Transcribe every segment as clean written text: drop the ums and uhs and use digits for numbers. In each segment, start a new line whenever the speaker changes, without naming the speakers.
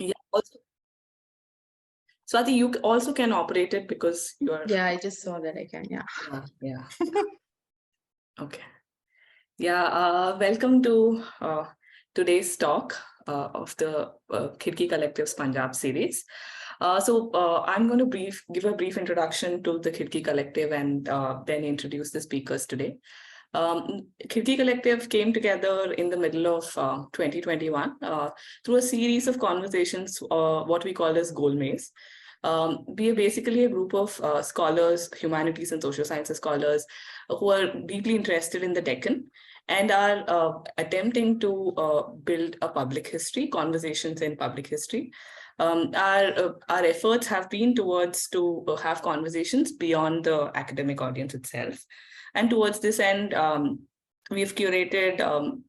Yeah. Also, Swati, you also can operate it because you're.
Yeah, I just saw that I can. Yeah.
Yeah. Okay. Yeah. Welcome to today's talk of the Khidki Collective's Punjab Series. I'm going to give a brief introduction to the Khidki Collective and then introduce the speakers today. Khidki Collective came together in the middle of 2021 through a series of conversations, what we call as Goal Maze. We are basically a group of scholars, humanities and social sciences scholars who are deeply interested in the Deccan and are attempting to build a public history, conversations in public history. Our efforts have been towards to have conversations beyond the academic audience itself. And towards this end, we've curated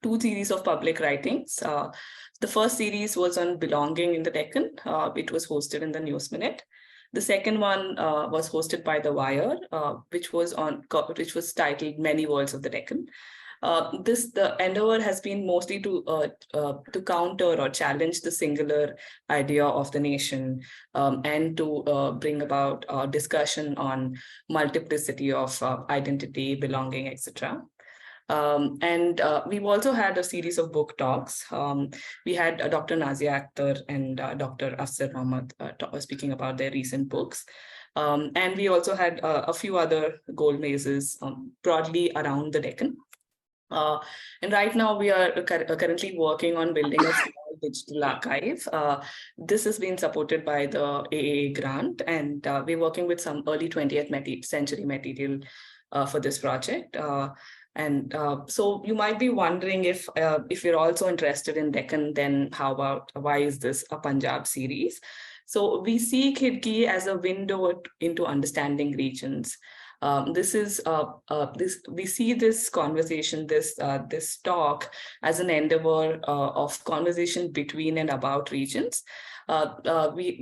two series of public writings. The first series was on belonging in the Deccan. It was hosted in the News Minute. The second one was hosted by The Wire, which was titled Many Worlds of the Deccan. The endeavor has been mostly to counter or challenge the singular idea of the nation and to bring about discussion on multiplicity of identity, belonging, etc. And we've also had a series of book talks. We had Dr. Nazia Akhtar and Dr. Afsar Mohammed speaking about their recent books. And we also had a few other goal mazes broadly around the Deccan. And right now we are currently working on building a small digital archive. This has been supported by the AAA grant, and we're working with some early 20th century material for this project. So you might be wondering if you're also interested in Deccan, then why is this a Punjab series? So we see Khidki as a window into understanding regions. We see this conversation, this talk as an endeavor of conversation between and about regions. We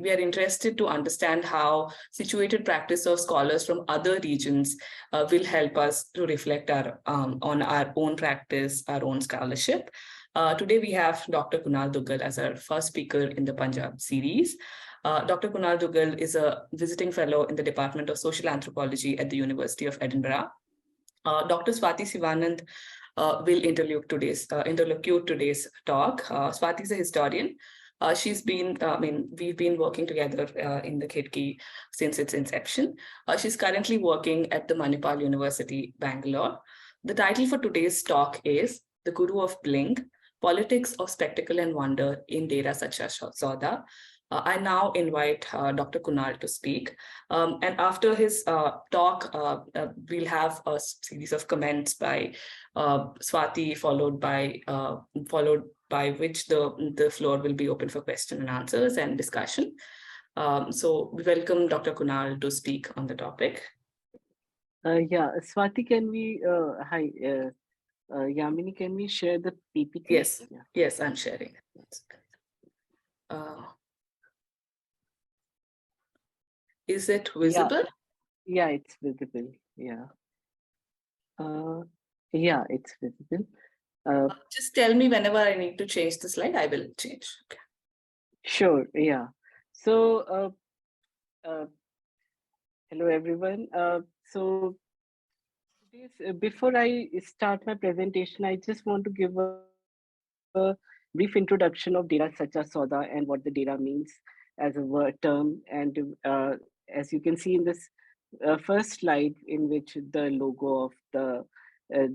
are interested to understand how situated practice of scholars from other regions will help us to reflect on our own practice, our own scholarship. Today we have Dr. Koonal Duggal as our first speaker in the Punjab series. Dr. Koonal Duggal is a visiting fellow in the Department of Social Anthropology at the University of Edinburgh. Dr. Swati Sivanand will interlocute today's talk. Swati is a historian. We've been working together in the Khidki since its inception. She's currently working at the Manipal University, Bangalore. The title for today's talk is The Guru of Bling, Politics of Spectacle and Wonder in Dera Sacha Sauda. I now invite Dr. Koonal to speak. And after his talk, we'll have a series of comments by Swati, followed by which the floor will be open for question and answers and discussion. So we welcome Dr. Koonal to speak on the topic.
Yeah, Swati, can we, hi, Yamini, can we share the PPT?
Yes, yeah. Yes, I'm sharing. Is it visible?
Yeah, it's visible. Yeah. Yeah, it's visible.
Just tell me whenever I need to change the slide, I will change. Okay.
Sure. Yeah. So, hello everyone. So, before I start my presentation, I just want to give a brief introduction of Dera Sacha Sauda and what the Dera means as a word term. And as you can see in this first slide, in which the logo of the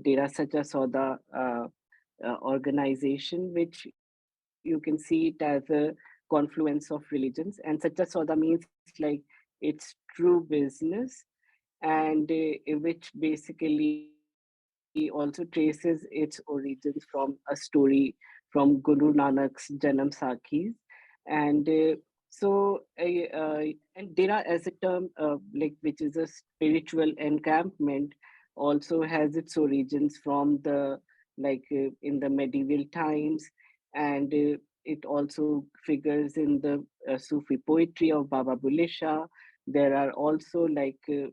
Dera Sacha Sauda organization, which you can see it as a confluence of religions. And Sacha Sauda means like it's true business, and which basically also traces its origins from a story from Guru Nanak's Janam Sakhis. And and Dera as a term, like which is a spiritual encampment, also has its origins from the in the medieval times, and it also figures in the Sufi poetry of Baba Bulle Shah. There are also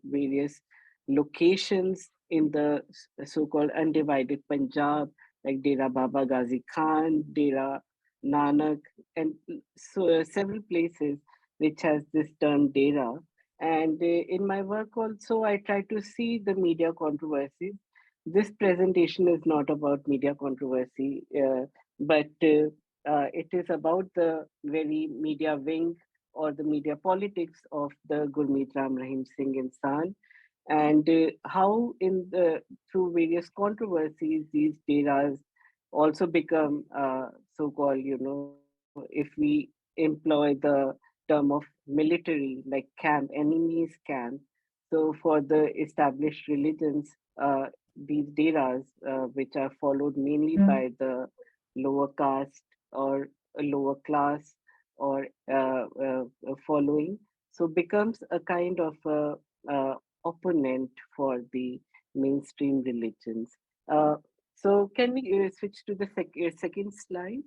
various locations in the so-called undivided Punjab, like Dera Baba Ghazi Khan, Dera Nanak, and several places which has this term Dera. And in my work also, I try to see the media controversies. This presentation is not about media controversy, but it is about the very media wing or the media politics of the Gurmeet Ram Rahim Singh Insan, and how in the through various controversies these deras also become so-called, if we employ the term of military, like camp, enemies camp. So for the established religions, these deras, which are followed mainly by the lower caste or a lower class or following, so becomes a kind of opponent for the mainstream religions. Uh, so can we switch to the second slide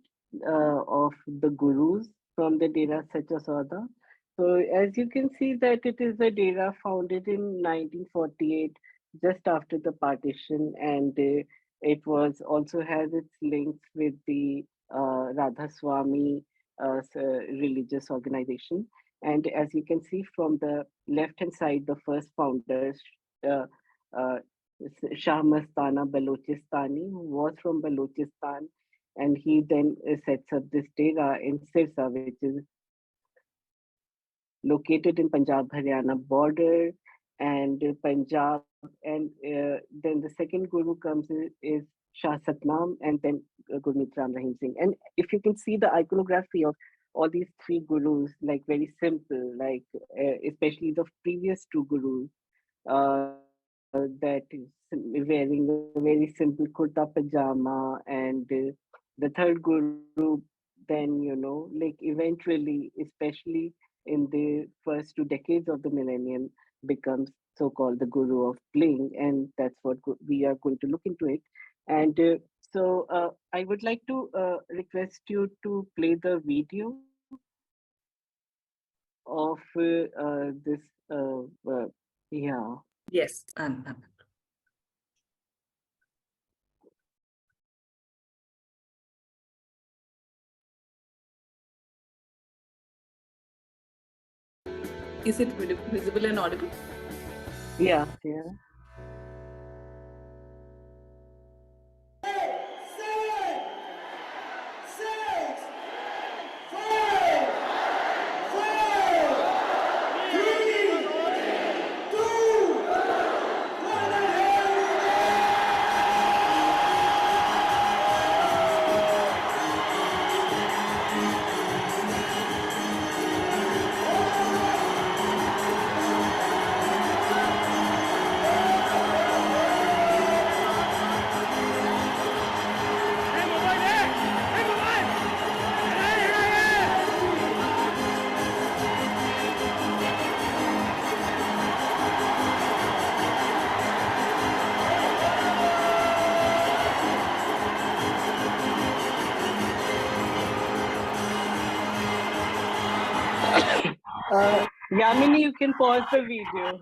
of the gurus from the Dera Sacha Sauda? So as you can see that it is a Dera founded in 1948, just after the partition, and it was also has its links with the Radha Swami religious organization. And as you can see from the left hand side, the first founder, uh, uh, Shah Mastana Balochistan, who was from Balochistan, and he then sets up this dera in Sirsa, which is located in Punjab-Haryana border and Punjab. And then the second guru comes is Shah Satnam, and then Gurmeet Ram Rahim Singh. And if you can see the iconography of all these three gurus, like very simple, like especially the previous two gurus, that is wearing a very simple kurta pajama, and the third guru, then like eventually, especially in the first 2 decades of the millennium, becomes so-called the guru of Bling, and that's what we are going to look into it. And I would like to request you to play the video of this. Yeah.
Yes. Is it visible and audible?
Yeah, yeah. Yamini, you can pause the video.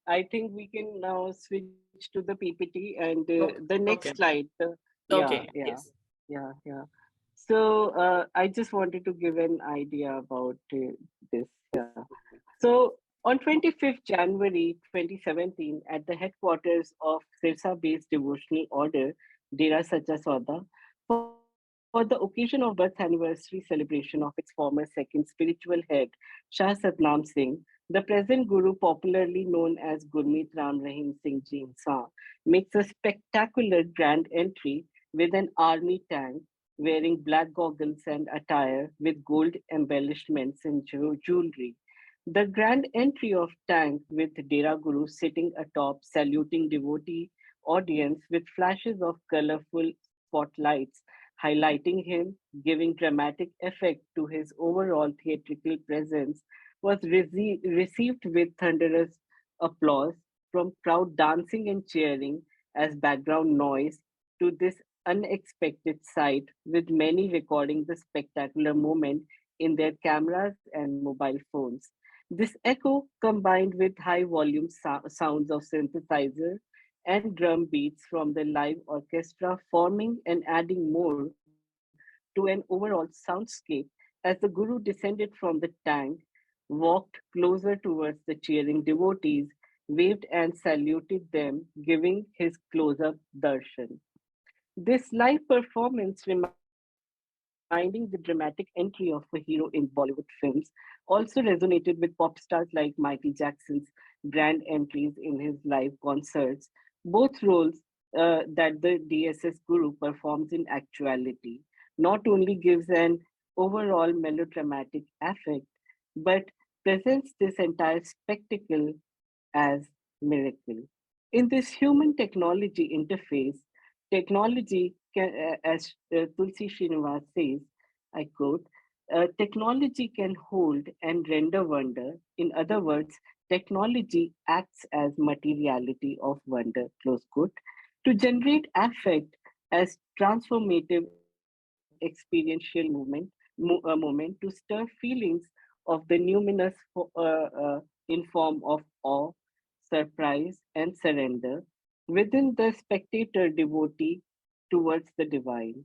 I think we can now switch to the PPT and the next
Okay.
slide. Yeah,
Okay.
yeah,
Yes.
yeah. So I just wanted to give an idea about this. Yeah. So on 25th January 2017, at the headquarters of Sirsa-based devotional order, Dera Sacha Sauda, for the occasion of birth anniversary celebration of its former second spiritual head, Shah Satnam Singh, the present guru, popularly known as Gurmeet Ram Rahim Singh Ji Insan, makes a spectacular grand entry with an army tank wearing black goggles and attire with gold embellishments and jewelry. The grand entry of tank with Dera Guru sitting atop, saluting devotee audience with flashes of colorful spotlights, highlighting him, giving dramatic effect to his overall theatrical presence, was received with thunderous applause from crowd dancing and cheering as background noise to this unexpected sight, with many recording the spectacular moment in their cameras and mobile phones. This echo, combined with high volume sounds of synthesizer and drum beats from the live orchestra, forming and adding more to the to an overall soundscape as the Guru descended from the tank, walked closer towards the cheering devotees, waved and saluted them, giving his close up darshan. This live performance, reminding the dramatic entry of a hero in Bollywood films, also resonated with pop stars like Michael Jackson's grand entries in his live concerts, both roles that the DSS Guru performs in actuality. Not only gives an overall melodramatic effect, but presents this entire spectacle as miracle. In this human technology interface, technology can, as Tulsi Srinivas says, I quote, technology can hold and render wonder. In other words, technology acts as materiality of wonder, close quote, to generate affect as transformative experiential moment to stir feelings of the numinous in form of awe, surprise, and surrender within the spectator devotee towards the divine.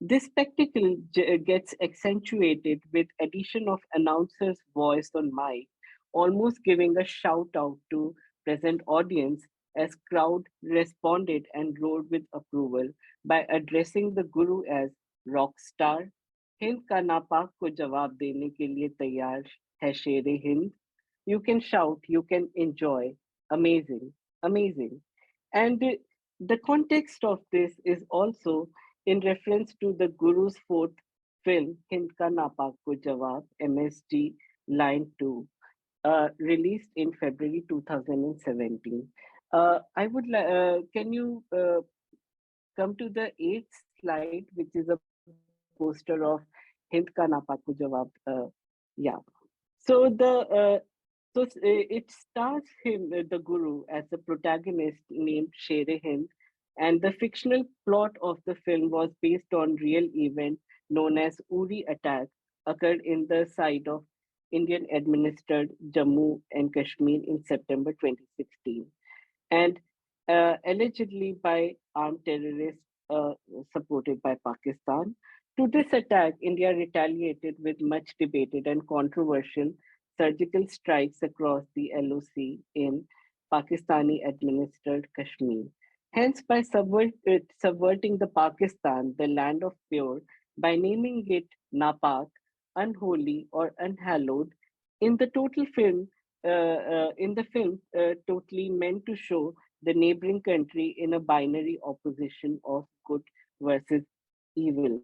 This spectacle gets accentuated with addition of announcer's voice on mic, almost giving a shout out to present audience as crowd responded and roared with approval by addressing the guru as rock star. Hind का नापाक को जवाब देने के लिए तैयार है शेरे Hind. You can shout, you can enjoy. Amazing, amazing. And the context of this is also in reference to the Guru's fourth film, Hind Ka Napak Ko Jawab, MSG Line 2, released in February 2017. Can you come to the eighth slide, which is a poster of Hind Ka Napak Ko Jawab? Yeah. So it stars him, the Guru, as the protagonist named Shere Hind, and the fictional plot of the film was based on real event known as Uri attack occurred in the side of Indian administered Jammu and Kashmir in September 2016, and allegedly by armed terrorists supported by Pakistan. To this attack, India retaliated with much debated and controversial surgical strikes across the LOC in Pakistani administered Kashmir. Hence, by subverting the Pakistan, the land of pure, by naming it Napak, unholy or unhallowed, in the total film, totally meant to show the neighboring country in a binary opposition of good versus evil.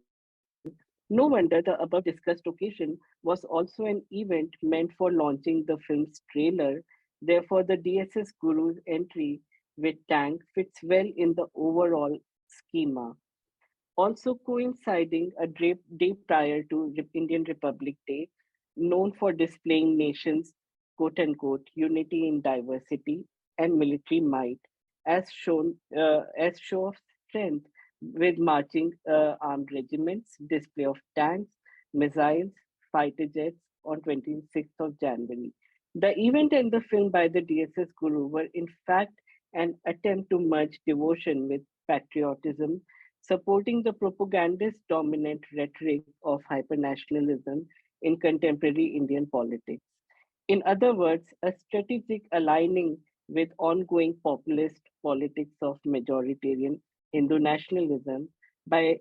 No wonder the above discussed occasion was also an event meant for launching the film's trailer. Therefore, the DSS Guru's entry with tank fits well in the overall schema. Also coinciding a day prior to Indian Republic Day, known for displaying nations' quote unquote unity in diversity and military might, as show of strength with marching armed regiments, display of tanks, missiles, fighter jets on 26th of January. The event and the film by the DSS Guru were in fact an attempt to merge devotion with patriotism, supporting the propagandist dominant rhetoric of hypernationalism in contemporary Indian politics. In other words, a strategic aligning with ongoing populist politics of majoritarian Hindu nationalism by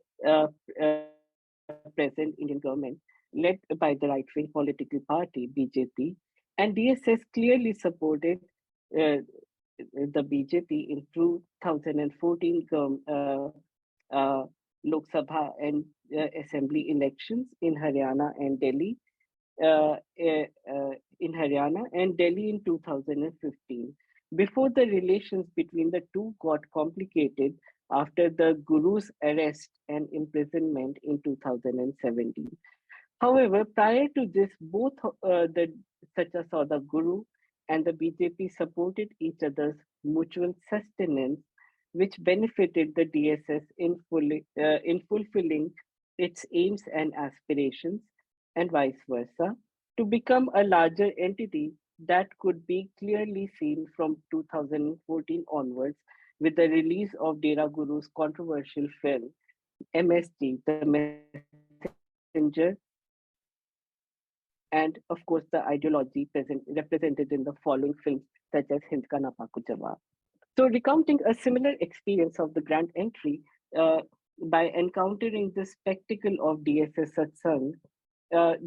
present Indian government led by the right-wing political party BJP, and DSS clearly supported uh, the BJP in 2014 Lok Sabha and Assembly elections uh, uh, in Haryana and Delhi in 2015. Before the relations between the two got complicated after the Guru's arrest and imprisonment in 2017. However, prior to this, both the Sacha Sauda Guru and the BJP supported each other's mutual sustenance, which benefited the DSS in fulfilling its aims and aspirations, and vice versa, to become a larger entity that could be clearly seen from 2014 onwards with the release of Dera Guru's controversial film MSG, The Message of God, messenger, and of course the ideology represented in the following films such as Hind Ka Napaku Jawab. So, recounting a similar experience of the grand entry, uh, by encountering the spectacle of DSS Satsang,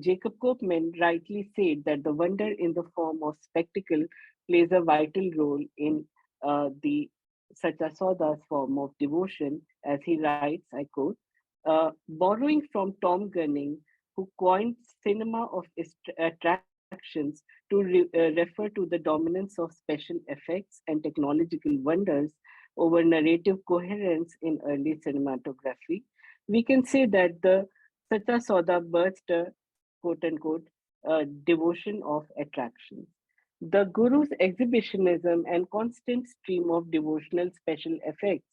Jacob Copeman rightly said that the wonder in the form of spectacle plays a vital role in the Sacha Sauda's form of devotion, as he writes, I quote, borrowing from Tom Gunning, who coined cinema of attractions to refer to the dominance of special effects and technological wonders over narrative coherence in early cinematography, we can say that the Sacha Sauda birthed a quote unquote devotion of attractions. The Guru's exhibitionism and constant stream of devotional special effects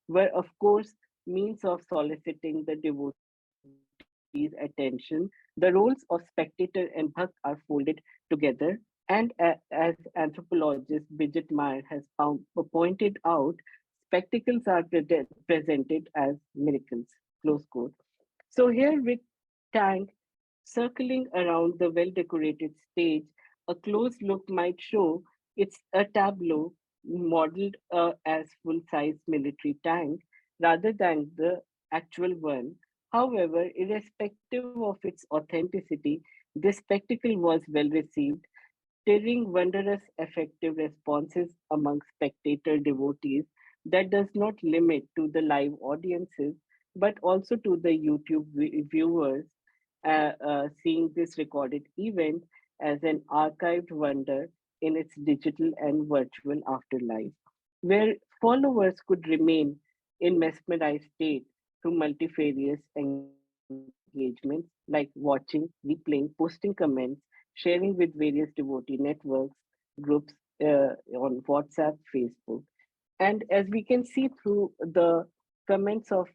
were, of course, means of soliciting the devotees' attention. The roles of spectator and bhakt are folded together, and as anthropologist Bridget Meyer has pointed out, spectacles are presented as miracles. Close quote. So here with Tank circling around the well-decorated stage, a close look might show it's a tableau modeled as full-size military tank rather than the actual one. However, irrespective of its authenticity, this spectacle was well received, stirring wondrous effective responses among spectator devotees that does not limit to the live audiences but also to the YouTube viewers seeing this recorded event as an archived wonder in its digital and virtual afterlife, where followers could remain in mesmerized state through multifarious engagements like watching, replaying, posting comments, sharing with various devotee networks, groups on WhatsApp, Facebook. And as we can see through the comments of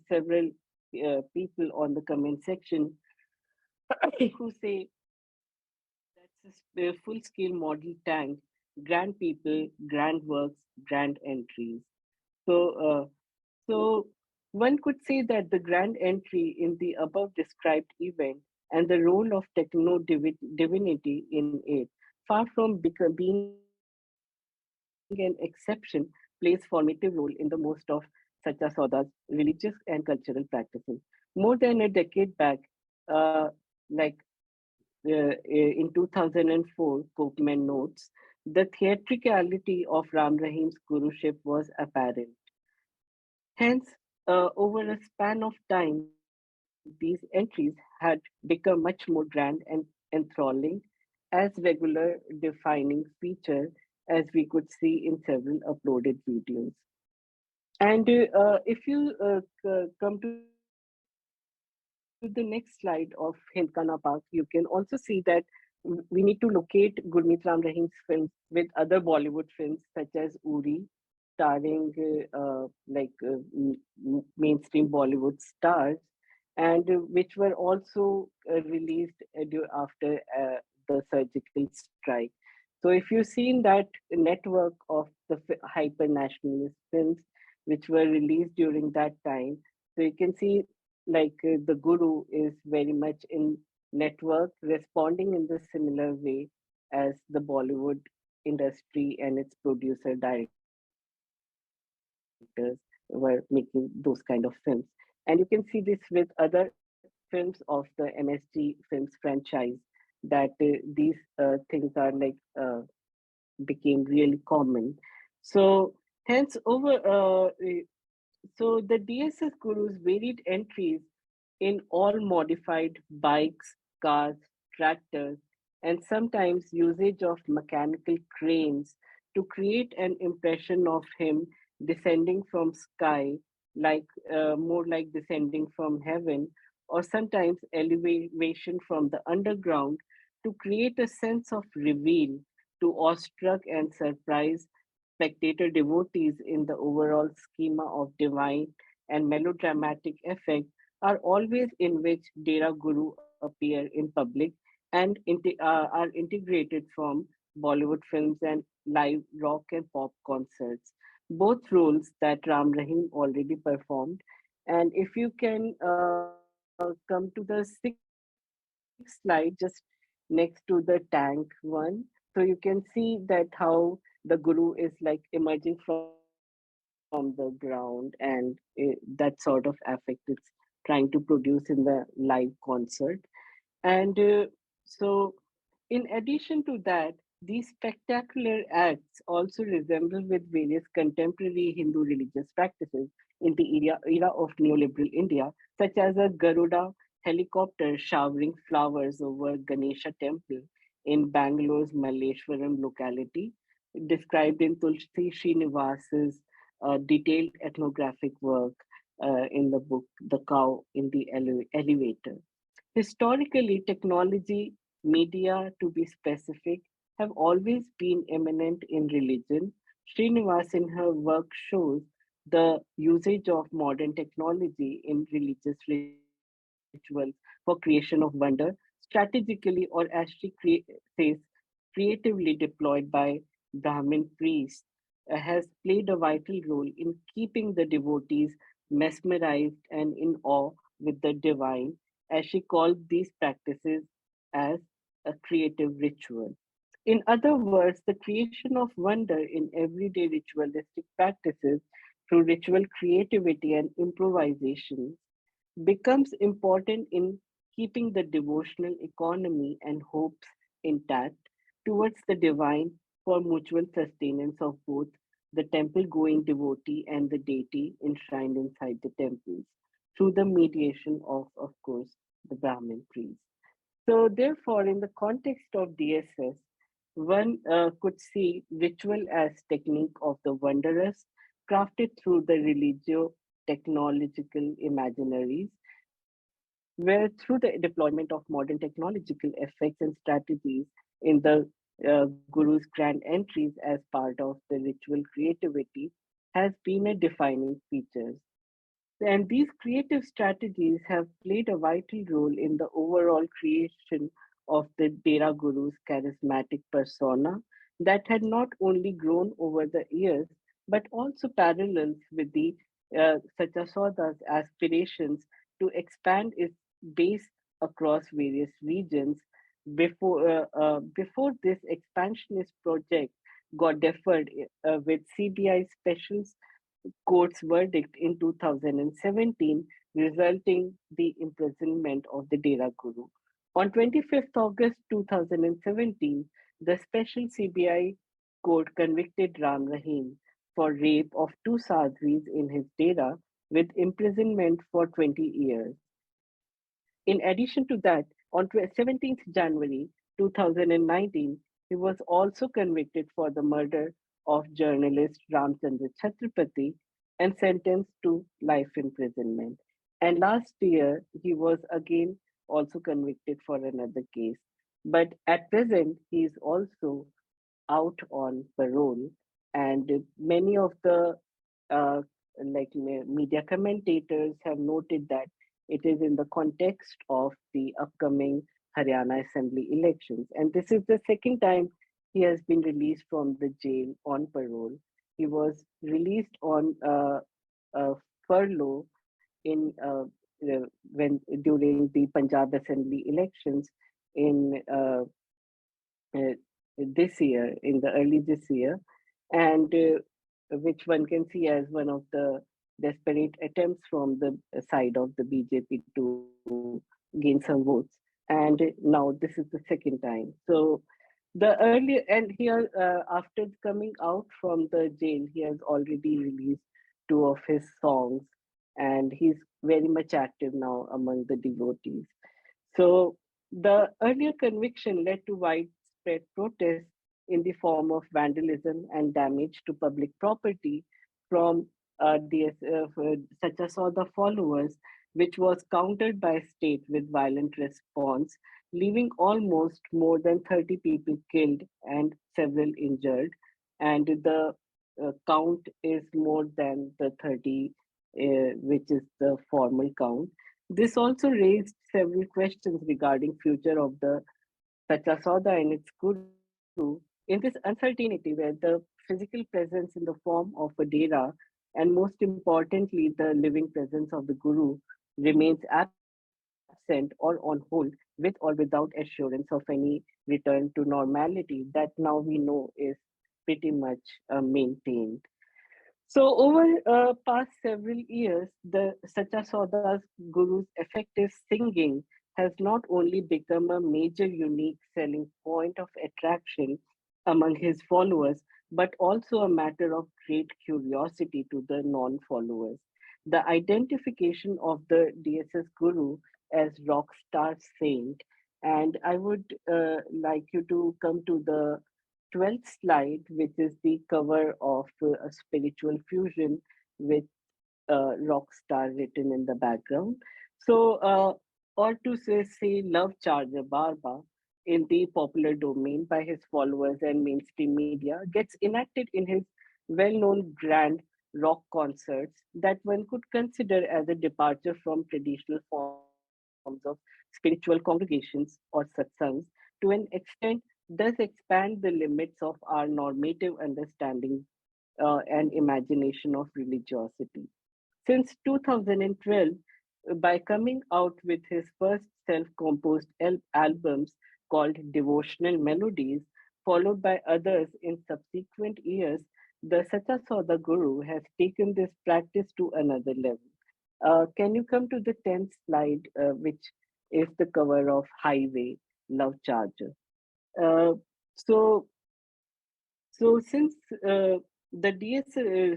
several people on the comment section who say that's a full scale model tank, grand people, grand works, grand entries. So, so one could say that the grand entry in the above described event and the role of techno divinity in it, far from being an exception, plays formative role in the most of Sacha Sauda's religious and cultural practices. More than a decade back, uh, like in 2004, Koopman notes, the theatricality of Ram Rahim's guruship was apparent. Hence, over a span of time, these entries had become much more grand and enthralling as regular defining feature as we could see in several uploaded videos. And if you come to the next slide of Hind Ka Napak, you can also see that we need to locate Gurmeet Ram Rahim's films with other Bollywood films such as Uri, starring mainstream Bollywood stars, and which were also released after the surgical strike. So, if you've seen that network of the hyper nationalist films which were released during that time, so you can see the Guru is very much in network, responding in the similar way as the Bollywood industry and its producer directors were making those kind of films. And you can see this with other films of the MSG Films franchise that these things are became really common. So hence so the DSS Guru's varied entries in all modified bikes, cars, tractors, and sometimes usage of mechanical cranes to create an impression of him descending from sky, like more like descending from heaven, or sometimes elevation from the underground to create a sense of reveal to awestruck and surprise spectator devotees in the overall schema of divine and melodramatic effect are always in which Dera Guru appear in public and are integrated from Bollywood films and live rock and pop concerts, both roles that Ram Rahim already performed. And if you can come to the sixth slide, just next to the tank one. So you can see that how the guru is like emerging from the ground, and that sort of effect it's trying to produce in the live concert. And so, in addition to that, these spectacular acts also resemble with various contemporary Hindu religious practices in the era of neoliberal India, such as a Garuda helicopter showering flowers over Ganesha temple in Bangalore's Malleshwaram locality, described in Tulsi Srinivas's detailed ethnographic work in the book The Cow in the Elevator. Historically, technology, media to be specific, have always been eminent in religion. Srinivas in her work shows the usage of modern technology in religious rituals for creation of wonder, strategically, or as she says, creatively deployed by Brahmin priests, has played a vital role in keeping the devotees mesmerized and in awe with the divine, as she called these practices as a creative ritual. In other words, the creation of wonder in everyday ritualistic practices through ritual creativity and improvisation becomes important in keeping the devotional economy and hopes intact towards the divine for mutual sustenance of both the temple going devotee and the deity enshrined inside the temples through the mediation of course, the Brahmin priest. So, therefore, in the context of DSS, one could see ritual as technique of the wondrous, crafted through the religio technological imaginaries, where through the deployment of modern technological effects and strategies in the Guru's grand entries as part of the ritual creativity has been a defining feature. And these creative strategies have played a vital role in the overall creation of the Dera Guru's charismatic persona that had not only grown over the years but also parallels with the Sacha Sauda's aspirations to expand its base across various regions. Before this expansionist project got deferred with CBI special court's verdict in 2017, resulting the imprisonment of the Dera Guru. On 25th August 2017, the special CBI court convicted Rahim for rape of two sadhvis in his Dera with imprisonment for 20 years. In addition to that, on 17th January 2019, he was also convicted for the murder of journalist Ramchandra Chhatrapati and sentenced to life imprisonment. And last year, he was again also convicted for another case. But at present, he is also out on parole, and many of the uh, media commentators have noted that it is in the context of the upcoming Haryana Assembly elections, and this is the second time he has been released from the jail on parole. He was released on furlough in when during the Punjab Assembly elections in uh, this year, in the early this year, and which one can see as one of the desperate attempts from the side of the BJP to gain some votes. And now this is the second time. So the earlier, and here after coming out from the jail, he has already released two of his songs, and he's very much active now among the devotees. So the earlier conviction led to widespread protests in the form of vandalism and damage to public property from such as all the followers, which was countered by state with violent response, leaving almost more than 30 people killed and several injured. And the count is more than the 30, which is the formal count. This also raised several questions regarding future of the Sacha Sauda and its guru. In this uncertainty, where the physical presence in the form of a dera and most importantly the living presence of the guru remains absent, absent or on hold with or without assurance of any return to normality that now we know is pretty much maintained. So over past several years, the Sacha Sauda's Guru's effective singing has not only become a major unique selling point of attraction among his followers, but also a matter of great curiosity to the non-followers. The identification of the DSS Guru as rock star saint, and I would like you to come to the 12th slide, which is the cover of a spiritual fusion with rock star written in the background. So, or to say Love Charger Barba in the popular domain by his followers and mainstream media gets enacted in his well known grand rock concerts that one could consider as a departure from traditional forms of spiritual congregations or satsangs to an extent does expand the limits of our normative understanding and imagination of religiosity. Since 2012, by coming out with his first self composed albums called Devotional Melodies, followed by others in subsequent years, the Sacha Sauda Guru has taken this practice to another level. Can you come to the 10th slide, which is the cover of Highway Love Charger? Uh, so, so since the DS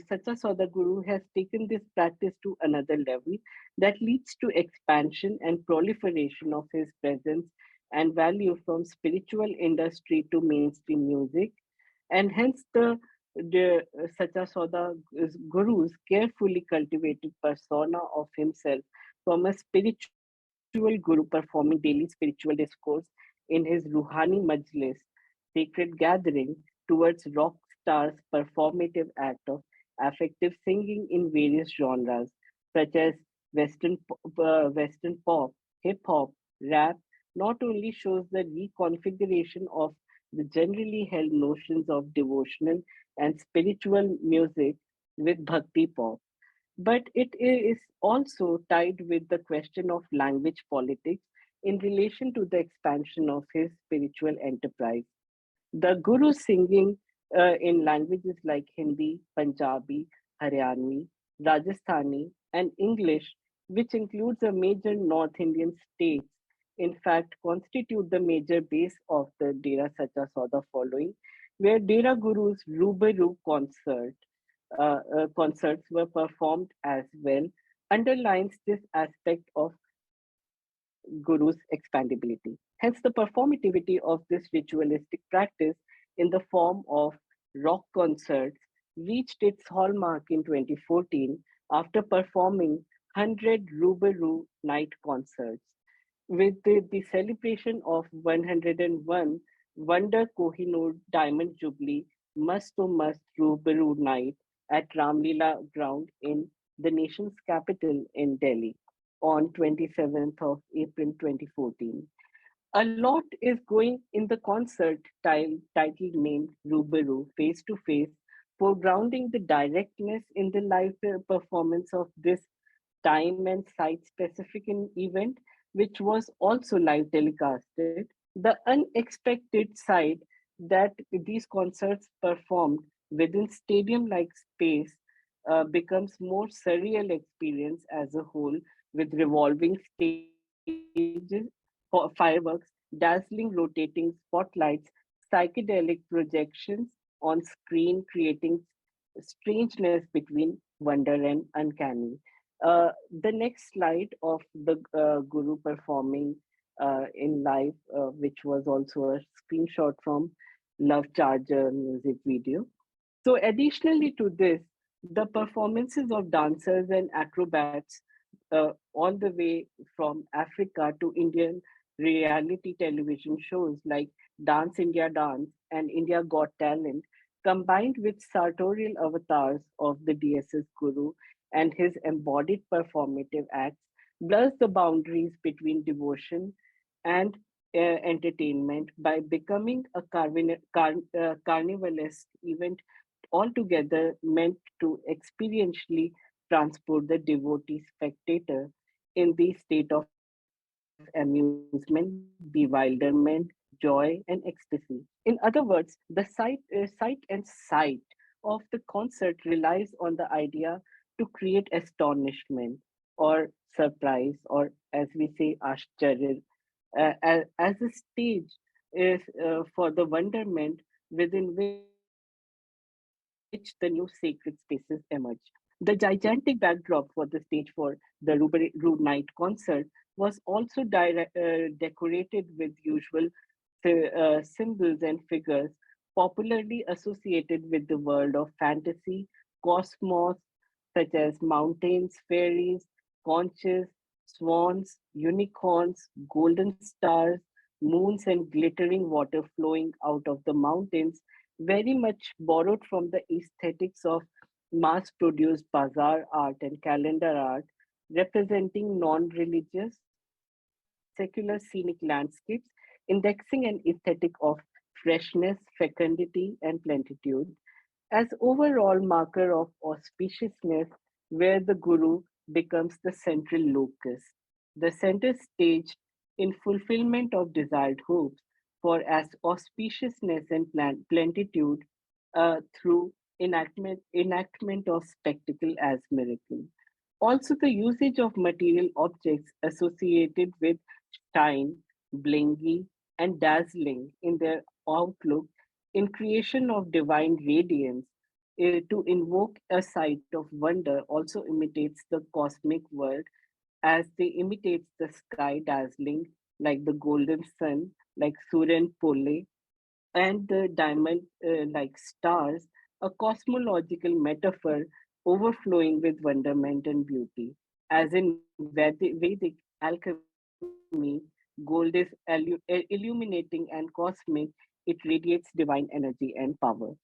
Sacha Sauda Guru has taken this practice to another level, that leads to expansion and proliferation of his presence and value from spiritual industry to mainstream music, and hence the Sacha Sauda Guru's carefully cultivated persona of himself from a spiritual guru performing daily spiritual discourse in his Ruhani Majlis, sacred gathering, towards rock stars' performative act of affective singing in various genres such as Western pop, hip hop, rap, not only shows the reconfiguration of the generally held notions of devotional and spiritual music with bhakti pop, but it is also tied with the question of language politics in relation to the expansion of his spiritual enterprise. The Guru singing in languages like Hindi, Punjabi, Haryanvi, Rajasthani, and English, which includes a major North Indian states, in fact, constitute the major base of the Dera Sacha Sauda following, where Dera Guru's Rubaru concerts were performed as well, underlines this aspect of Guru's expandability. Hence, the performativity of this ritualistic practice in the form of rock concerts reached its hallmark in 2014 after performing 100 Rubaru night concerts. With the celebration of 101 Wonder Kohinoor Diamond Jubilee Must to Must Rubaru Night at Ramlila Ground in the nation's capital in Delhi on 27th of April 2014. A lot is going in the concert titled named Rubaru Face to Face, foregrounding the directness in the live performance of this time and site specific event, which was also live telecasted. The unexpected side that these concerts performed within stadium like space becomes more surreal experience as a whole with revolving stages, fireworks, dazzling rotating spotlights, psychedelic projections on screen, creating strangeness between wonder and uncanny. The next slide of the Guru performing in live, which was also a screenshot from Love Charger music video. So, additionally to this, the performances of dancers and acrobats all the way from Africa to Indian reality television shows like Dance India Dance and India Got Talent, combined with sartorial avatars of the DSS Guru and his embodied performative acts, blurs the boundaries between devotion and entertainment by becoming a carnivalesque event altogether meant to experientially transport the devotee spectator in the state of trance amusement, bewilderment, joy, and ecstasy. In other words, the sight and sight of the concert relies on the idea to create astonishment or surprise, or as we say, ashcharya, as a stage is for the wonderment within which the new sacred spaces emerge. The gigantic backdrop for the stage for the Rubery Night concert was also decorated with usual symbols and figures popularly associated with the world of fantasy, cosmos, such as mountains, fairies, conches, swans, unicorns, golden stars, moons, and glittering water flowing out of the mountains, very much borrowed from the aesthetics of mass produced bazaar art and calendar art, representing non religious, secular scenic landscapes, indexing an aesthetic of freshness, fecundity, and plenitude as overall marker of auspiciousness where the guru becomes the central locus, the center stage in fulfillment of desired hopes for as auspiciousness and plenitude through enactment of spectacle as miracle. Also, the usage of material objects associated with shine, blingy, and dazzling in their outlook in creation of divine radiance to invoke a sight of wonder also imitates the cosmic world as they imitates the sky dazzling like the golden sun, like Suren Pole, and the diamond like stars, a cosmological metaphor overflowing with wonderment and beauty. As in Vedic alchemy, gold is illuminating and cosmic, it radiates divine energy and power,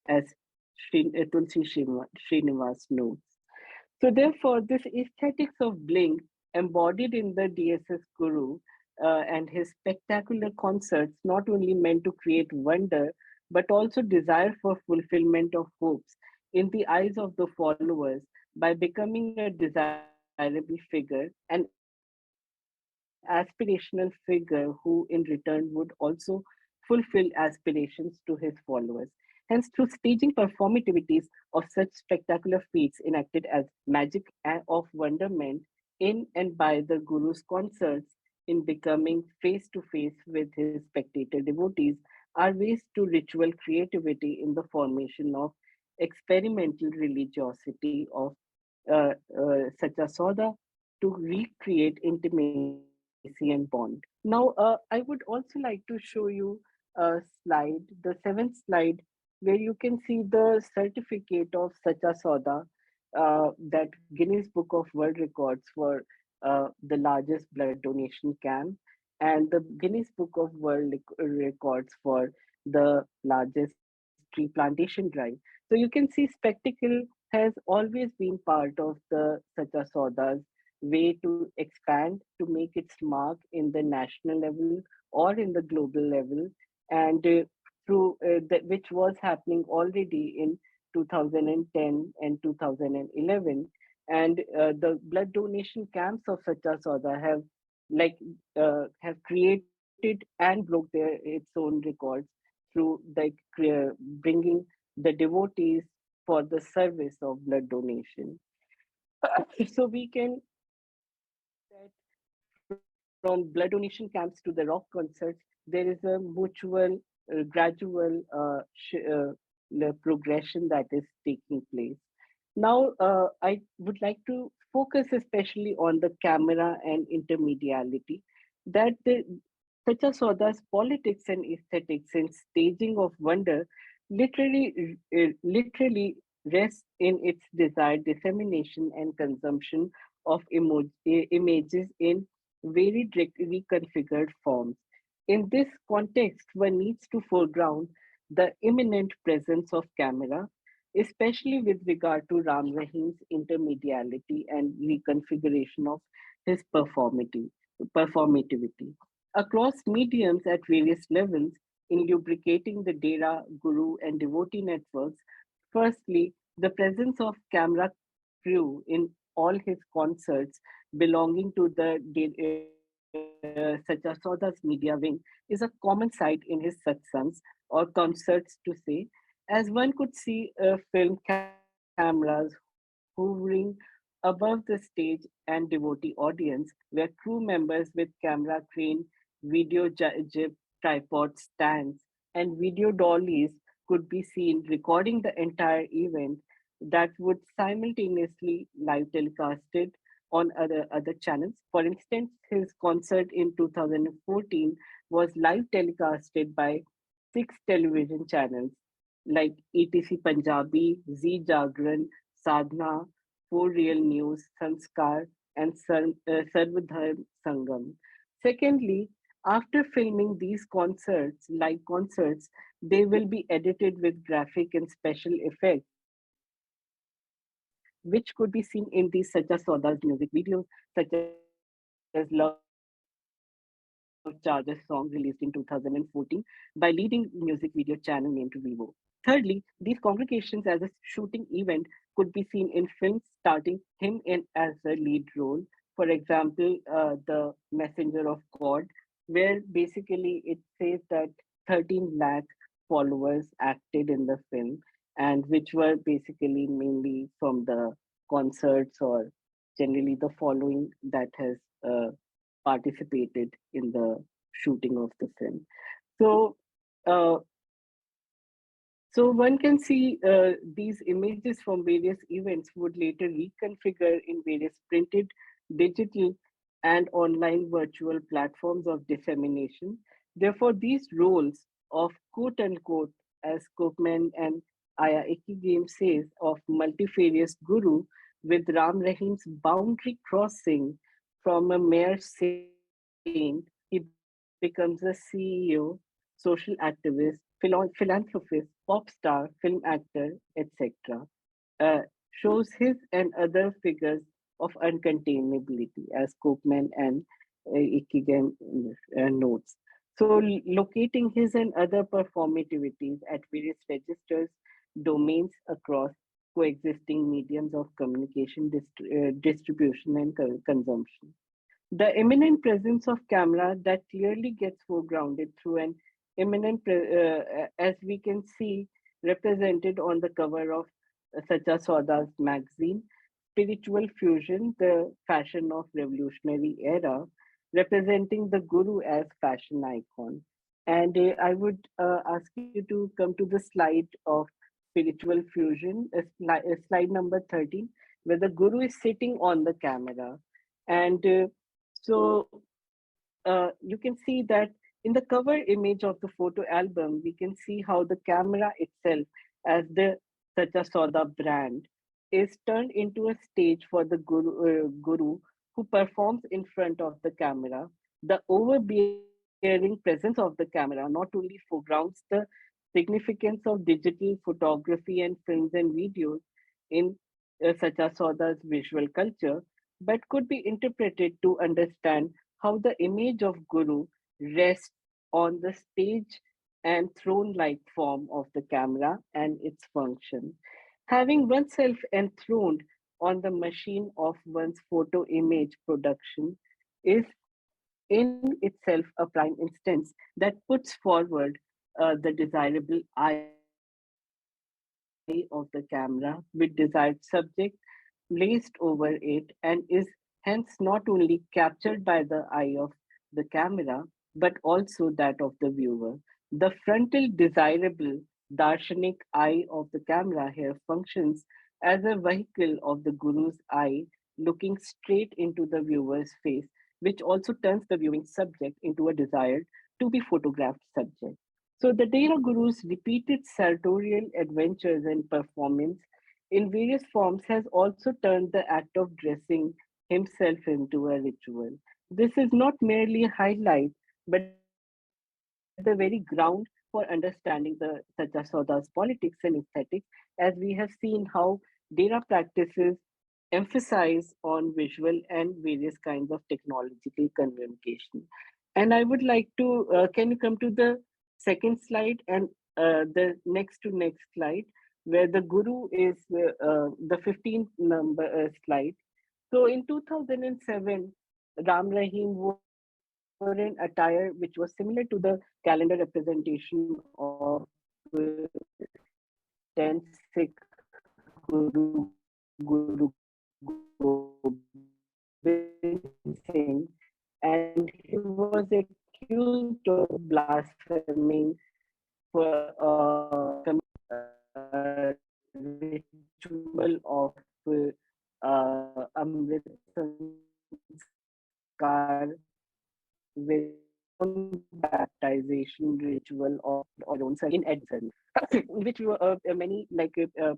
as Tulsi Srinivas notes. So, therefore, this aesthetics of Bling, embodied in the DSS Guru and his spectacular concerts, not only meant to create wonder, but also desire for fulfillment of hopes in the eyes of the followers by becoming a desirable figure, an aspirational figure who, in return, would also fulfill aspirations to his followers. Hence, through staging performativities of such spectacular feats enacted as magic of wonderment in and by the Guru's concerts, in becoming face to face with his spectator devotees, are ways to ritual creativity in the formation of experimental religiosity of Sacha Sauda to recreate intimacy and bond. Now, I would also like to show you a slide, the seventh slide, where you can see the certificate of Sacha Sauda, that Guinness Book of World Records for the largest blood donation camp, and the Guinness Book of World Records for the largest tree plantation drive. So you can see spectacle has always been part of the Sacha Sauda's way to expand, to make its mark in the national level or in the global level, and through which was happening already in 2010 and 2011. And the blood donation camps of Sacha Sauda like have created and broke its own records through bringing the devotees for the service of blood donation. So we can that from blood donation camps to the rock concerts, there is a mutual, gradual progression that is taking place. Now, I would like to focus especially on the camera and intermediality, that the Sacha Sauda's politics and aesthetics and staging of wonder literally rests in its desired dissemination and consumption of images in varied reconfigured forms. In this context, one needs to foreground the imminent presence of camera, especially with regard to Ram Rahim's intermediality and reconfiguration of his performativity. Across mediums at various levels, in lubricating the Dera, Guru, and devotee networks, firstly, the presence of camera crew in all his concerts belonging to the Dera Sacha Sauda's media wing is a common sight in his satsangs or concerts to say, as one could see film cameras hovering above the stage and devotee audience, where crew members with camera crane, jib, tripod stands, and video dollies could be seen recording the entire event that would simultaneously live telecasted on other channels. For instance, his concert in 2014 was live telecasted by 6 television channels like ETC Punjabi, Z Jagran, Sadhana, For Real News, Sanskar, and Sarvadharm Sangam. Secondly, after filming these live concerts, they will be edited with graphic and special effects, which could be seen in these Sacha Sauda's music videos, such as Love Charger song released in 2014 by leading music video channel named Vivo. Thirdly, these congregations as a shooting event could be seen in films starting him in as a lead role. For example, The Messenger of God, where basically it says that 13 lakh followers acted in the film, and which were basically mainly from the concerts or generally the following that has participated in the shooting of the film. So, uh, so one can see these images from various events would later reconfigure in various printed, digital, and online virtual platforms of dissemination. Therefore, these roles of quote unquote, as Koopman and Aya Game says, of multifarious guru with Ram Rahim's boundary crossing from a mere saint, he becomes a CEO, social activist, philanthropist, pop star, film actor, etc. Uh, shows his and other figures of uncontainability, as Koopman and Ikigan notes. So, locating his and other performativities at various registers, domains across coexisting mediums of communication, distribution, and consumption. The imminent presence of camera that clearly gets foregrounded through an as we can see represented on the cover of Sacha Sauda's magazine, Spiritual Fusion, the fashion of revolutionary era, representing the Guru as fashion icon. And I would ask you to come to the slide of Spiritual Fusion, slide number 13, where the Guru is sitting on the camera. And so you can see that in the cover image of the photo album, we can see how the camera itself, as the Sacha Sauda brand, is turned into a stage for the guru who performs in front of the camera. The overbearing presence of the camera not only foregrounds the significance of digital photography and films and videos in Sacha Sauda's visual culture, but could be interpreted to understand how the image of Guru rests on the stage and throne like form of the camera and its function. Having oneself enthroned on the machine of one's photo image production is in itself a prime instance that puts forward the desirable eye of the camera with desired subject placed over it and is hence not only captured by the eye of the camera but also that of the viewer. The frontal desirable darshanik eye of the camera here functions as a vehicle of the guru's eye looking straight into the viewer's face, which also turns the viewing subject into a desired to be photographed subject. So the Dera Guru's repeated sartorial adventures and performance in various forms has also turned the act of dressing himself into a ritual. This is not merely a highlight, but the very ground for understanding the Sacha Sauda's politics and aesthetics, as we have seen how Dera practices emphasize on visual and various kinds of technological communication. And I would like to, can you come to the second slide and the next slide, where the Guru is the 15th number slide. So in 2007, Ram Rahim would for an attire which was similar to the calendar representation of 10th Sikh Guru Guru Gobind Singh, and he was accused of blaspheming for ritual of Amrit Sanskar, which baptization ritual of our own son in Edison, which many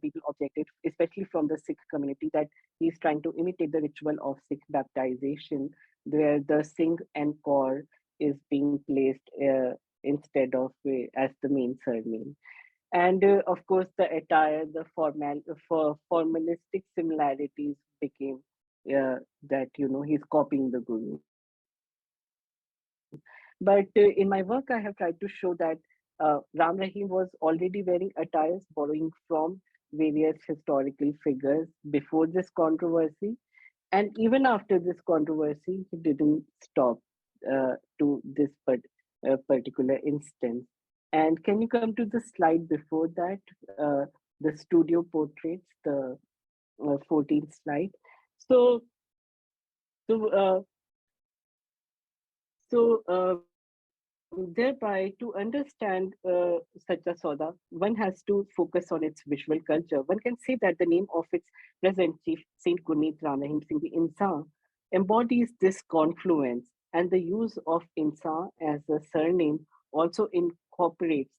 people objected, especially from the Sikh community, that he's trying to imitate the ritual of Sikh baptization, where the Singh and Kaur is being placed instead of as the main surname. And of course, the attire, the formalistic similarities became that he's copying the guru. But in my work, I have tried to show that Ram Rahim was already wearing attires borrowing from various historical figures before this controversy. And even after this controversy, he didn't stop to this particular instance. And can you come to the slide before that, the studio portraits, the 14th slide? So, so, uh, thereby, to understand Sacha Sauda, one has to focus on its visual culture. One can say that the name of its present chief, Saint Gurmeet Ram Rahim Singh Insan, embodies this confluence, and the use of Insan as a surname also incorporates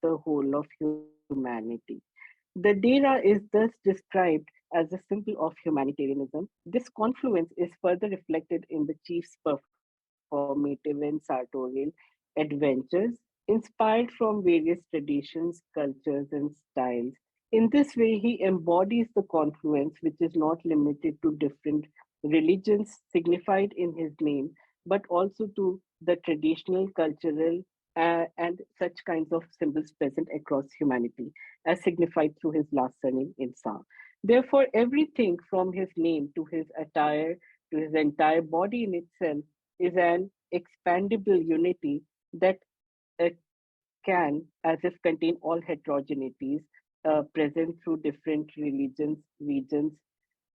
the whole of humanity. The Dera is thus described as a symbol of humanitarianism. This confluence is further reflected in the chief's performative and sartorial adventures, inspired from various traditions, cultures, and styles. In this way, he embodies the confluence, which is not limited to different religions signified in his name, but also to the traditional, cultural, and such kinds of symbols present across humanity, as signified through his last surname, Insan. Therefore, everything from his name to his attire to his entire body in itself is an expandable unity that can, as if, contain all heterogeneities present through different religions, regions,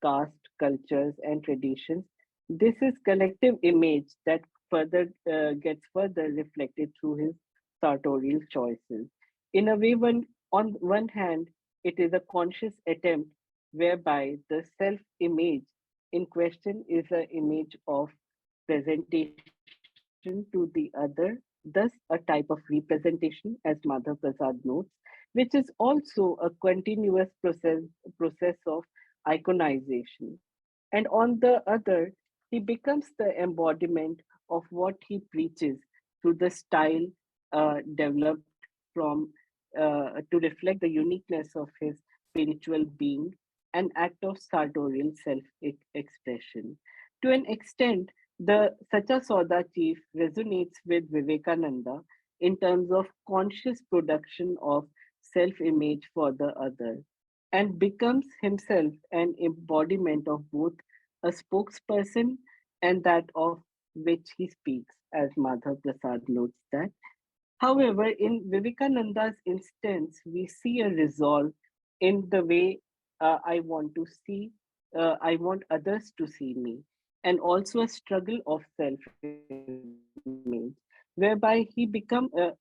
caste, cultures, and traditions. This is collective image that further gets further reflected through his sartorial choices. In a way, on one hand, it is a conscious attempt whereby the self-image in question is an image of presentation to the other, thus a type of representation, as Madhav Prasad notes, which is also a continuous process of iconization. And on the other, he becomes the embodiment of what he preaches through the style developed from to reflect the uniqueness of his spiritual being, an act of sartorial self-expression. To an extent, the Sacha Sauda chief resonates with Vivekananda in terms of conscious production of self-image for the other, and becomes himself an embodiment of both a spokesperson and that of which he speaks, as Madhav Prasad notes that. However, in Vivekananda's instance, we see a resolve in the way I want others to see me, and also a struggle of self-image, whereby he became a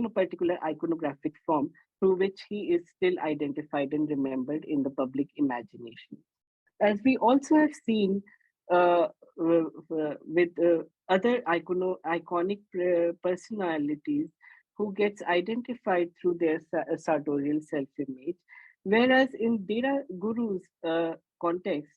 particular iconographic form through which he is still identified and remembered in the public imagination. As we also have seen with other iconic personalities who gets identified through their sartorial self-image, whereas in Dera Guru's context,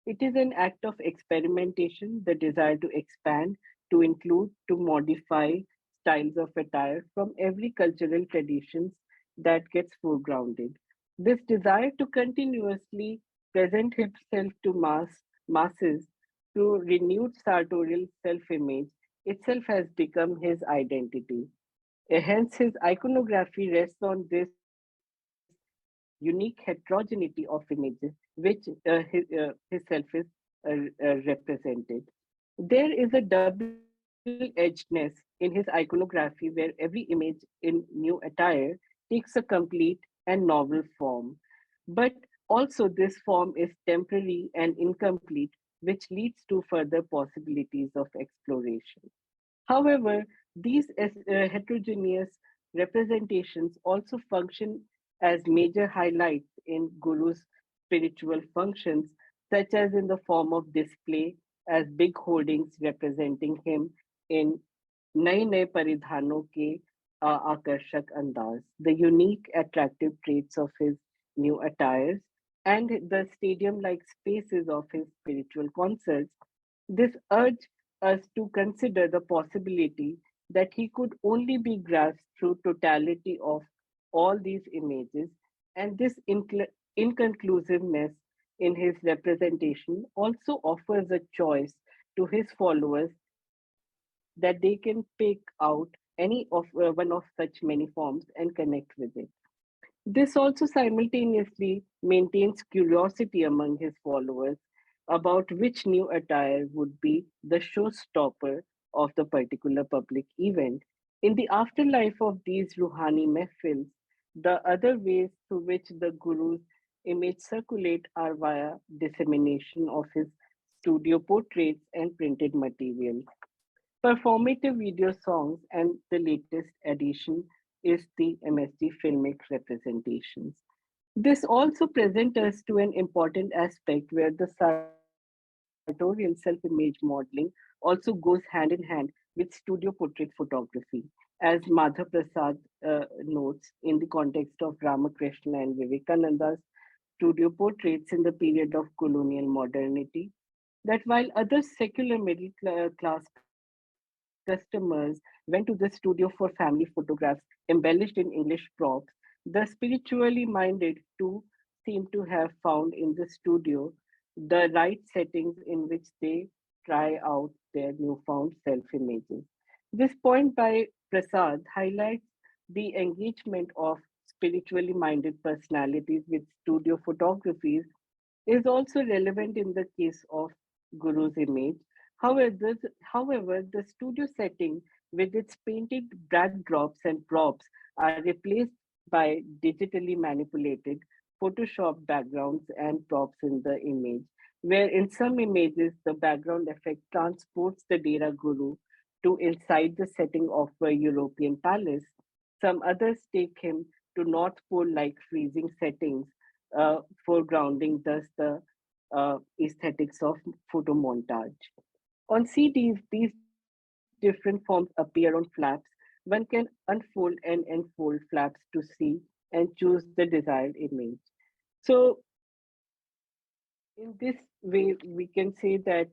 it is an act of experimentation, the desire to expand, to include, to modify styles of attire from every cultural traditions that gets foregrounded. This desire to continuously present himself to masses through renewed sartorial self-image itself has become his identity. Hence, his iconography rests on this unique heterogeneity of images, which his self is represented. There is a double meaning edgedness in his iconography, where every image in new attire takes a complete and novel form. But also, this form is temporary and incomplete, which leads to further possibilities of exploration. However, these heterogeneous representations also function as major highlights in Guru's spiritual functions, such as in the form of display as big hoardings representing him in नए नए परिधानों के आकर्षक अंदाज, the unique attractive traits of his new attires, and the stadium-like spaces of his spiritual concerts. This urge us to consider the possibility that he could only be grasped through totality of all these images, and this inconclusiveness in his representation also offers a choice to his followers that they can pick out any of one of such many forms and connect with it. This also simultaneously maintains curiosity among his followers about which new attire would be the showstopper of the particular public event. In the afterlife of these Ruhani mehfils, the other ways through which the Guru's image circulate are via dissemination of his studio portraits and printed materials. Performative video songs, and the latest addition is the MSD filmic representations. This also presents us to an important aspect where the sartorial self-image modeling also goes hand in hand with studio portrait photography, as Madhav Prasad notes in the context of Ramakrishna and Vivekananda's studio portraits in the period of colonial modernity, that while other secular class customers went to the studio for family photographs embellished in English props, the spiritually minded too seem to have found in the studio the right settings in which they try out their newfound self images. This point by Prasad highlights the engagement of spiritually minded personalities with studio photographies is also relevant in the case of Guru's image. However, the studio setting with its painted backdrops and props are replaced by digitally manipulated Photoshop backgrounds and props in the image, where in some images the background effect transports the Dera Guru to inside the setting of a European palace. Some others take him to North Pole like freezing settings, foregrounding thus the aesthetics of photo montage. On CDs, these different forms appear on flaps. One can unfold and enfold flaps to see and choose the desired image. So, in this way, we can say that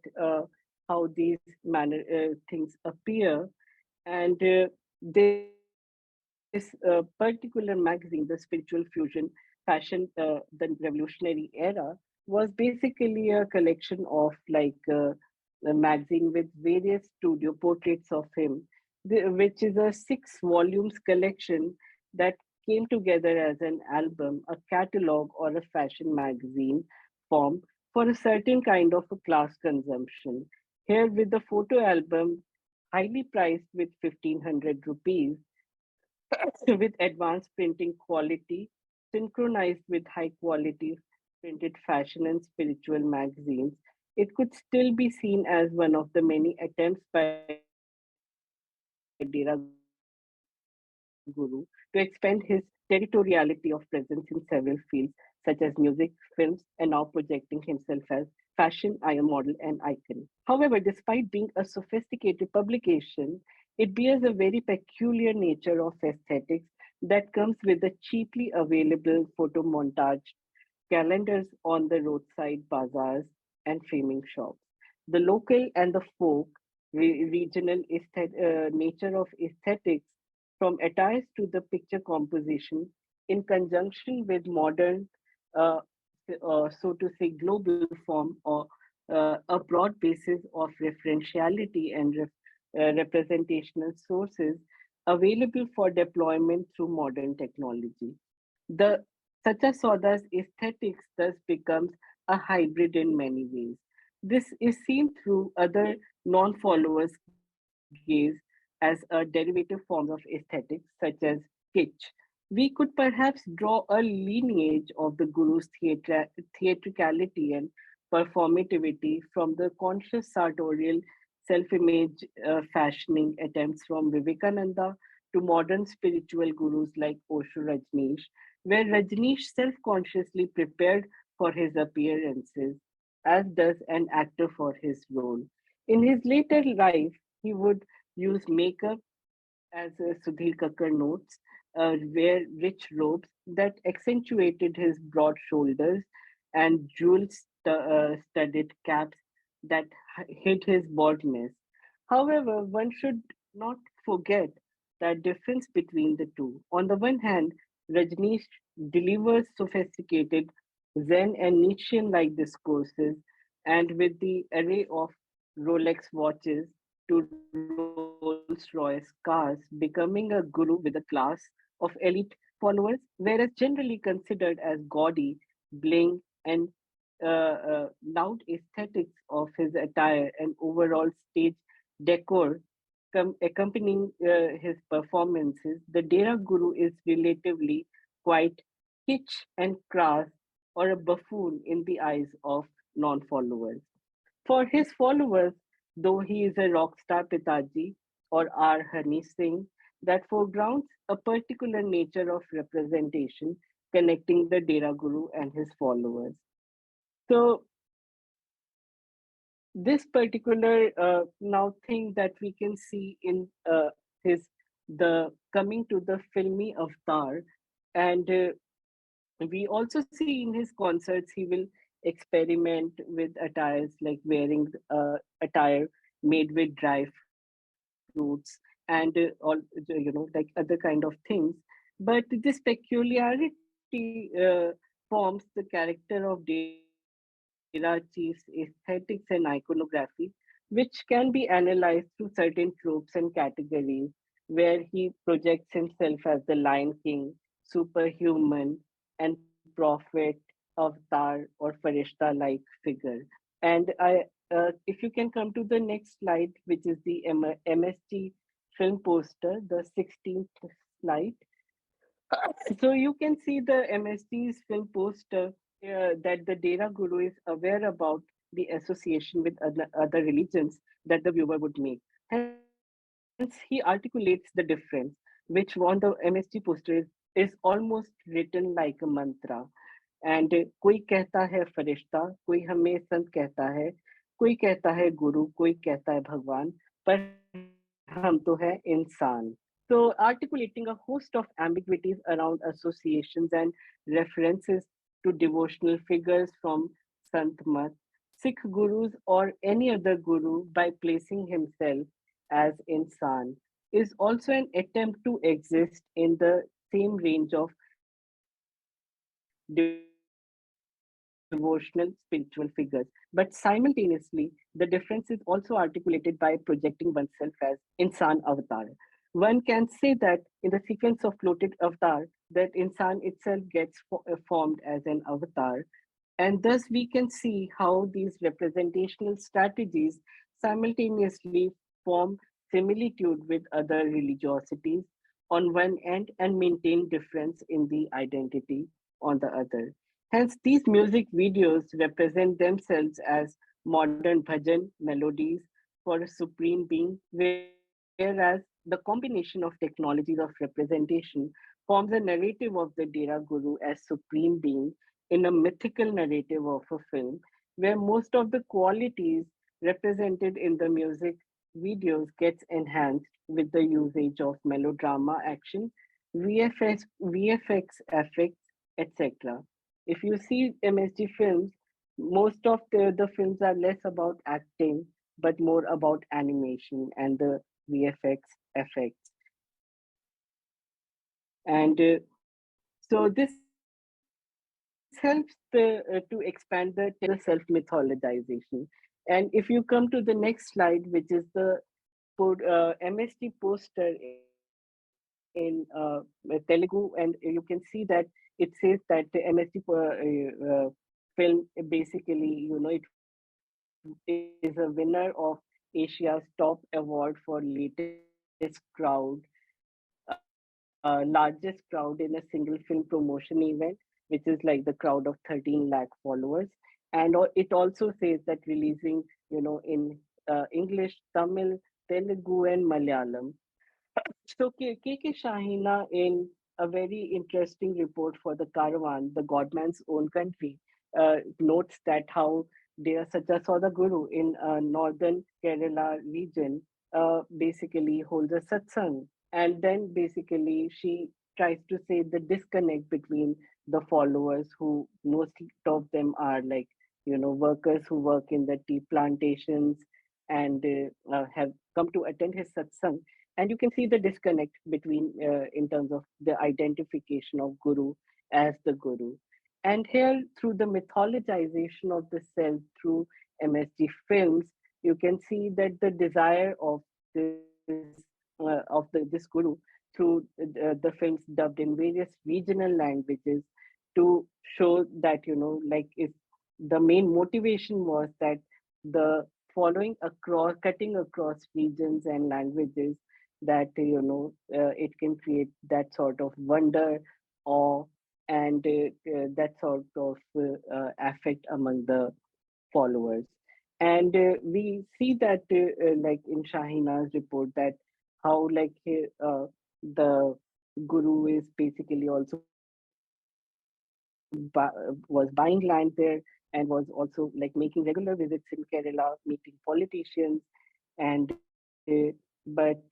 how these manner things appear, and this particular magazine, the Spiritual Fusion Fashion, the Revolutionary Era, was basically a collection of a magazine with various studio portraits of him, which is a 6 volumes collection that came together as an album, a catalog, or a fashion magazine form for a certain kind of a class consumption. Here, with the photo album, highly priced with 1500 rupees, with advanced printing quality, synchronized with high quality printed fashion and spiritual magazines, it could still be seen as one of the many attempts by Dera Guru to expand his territoriality of presence in several fields, such as music, films, and now projecting himself as fashion, model, and icon. However, despite being a sophisticated publication, it bears a very peculiar nature of aesthetics that comes with the cheaply available photo montage calendars on the roadside bazaars and framing shops. The local and the folk regional nature of aesthetics, from attires to the picture composition, in conjunction with modern, uh, so to say, global form or a broad basis of referentiality and representational sources available for deployment through modern technology. The Sacha Sauda's aesthetics thus becomes a hybrid in many ways. This is seen through other non followers gathering gaze as a derivative forms of aesthetics such as kitsch. We could perhaps draw a lineage of the Guru's theatricality and performativity from the conscious sartorial self-image fashioning attempts from Vivekananda to modern spiritual gurus like Osho Rajneesh, where Rajneesh self-consciously prepared for his appearances, as does an actor for his role. In his later life, he would use makeup, as Sudhir Kakkar notes, wear rich robes that accentuated his broad shoulders and studded caps that hid his baldness. However, one should not forget the difference between the two. On the one hand, Rajneesh delivers sophisticated Zen and Nietzschean like discourses, and with the array of Rolex watches to Rolls Royce cars, becoming a guru with a class of elite followers, whereas generally considered as gaudy, bling, and loud aesthetics of his attire and overall stage decor accompanying his performances, the Dera Guru is relatively quite kitsch and crass or a buffoon in the eyes of non followers. For his followers, though he is a rock star Pitaji or R. Honey Singh, that foregrounds a particular nature of representation connecting the Dera Guru and his followers. So, this particular now thing that we can see in his the coming to the filmy avatar, and we also see in his concerts he will experiment with attires like wearing attire made with dry fruits and all like other kind of things. But this peculiarity forms the character of Dera Chief's aesthetics and iconography, which can be analyzed through certain tropes and categories, where he projects himself as the Lion King, superhuman, and prophet, avatar, or Farishta like figure. And if you can come to the next slide, which is the MSG film poster, the 16th slide. So you can see the MSG's film poster that the Dera Guru is aware about the association with other religions that the viewer would make. Hence, he articulates the difference, which on the MSG poster is almost written like a mantra. And कोई कहता है फरिश्ता, कोई हमें संत कहता है, कोई कहता है गुरु, कोई कहता है भगवान, पर हम तो है इंसान. So, articulating a host of ambiguities around associations and references to devotional figures from Sant Mat, Sikh gurus, or any other guru by placing himself as Insan is also an attempt to exist in the same range of devotional spiritual figures. But simultaneously, the difference is also articulated by projecting oneself as Insan avatar. One can say that in the sequence of floated avatar, that Insan itself gets formed as an avatar, and thus we can see how these representational strategies simultaneously form similitude with other religiosities on one end and maintain difference in the identity on the other. Hence, these music videos represent themselves as modern bhajan melodies for a supreme being, whereas the combination of technologies of representation forms a narrative of the Dera Guru as supreme being in a mythical narrative of a film, where most of the qualities represented in the music videos gets enhanced with the usage of melodrama action, VFX effects, etc. If you see MSG films, most of the films are less about acting but more about animation and the VFX effects. And so this helps to expand the tension of the self mythologization. And if you come to the next slide, which is the MST poster in Telugu, and you can see that it says that the MST film basically, it is a winner of 8 Oscars Asia's top award for latest crowd, largest crowd in a single film promotion event, which is like the crowd of 13 lakh followers. And it also says that releasing, in English, Tamil, Telugu, and Malayalam. So K.K. Shahina, in a very interesting report for the Caravan, the Godman's own country, notes that how Dera Sacha Sauda Guru in northern Kerala region basically holds a satsang. And then basically she tries to say the disconnect between the followers, who most of them are like, workers who work in the tea plantations and have come to attend his satsang. And you can see the disconnect between in terms of the identification of guru as the guru. And here, through the mythologization of the self through MSG films, you can see that the desire of this guru through the films dubbed in various regional languages to show that, like, if the main motivation was that the following across cutting across regions and languages, that it can create that sort of wonder, awe, and that sort of affect among the followers. And we see that like in Shahina's report, that how like the guru is basically also was buying land there, and was also like making regular visits in Kerala, meeting politicians. And but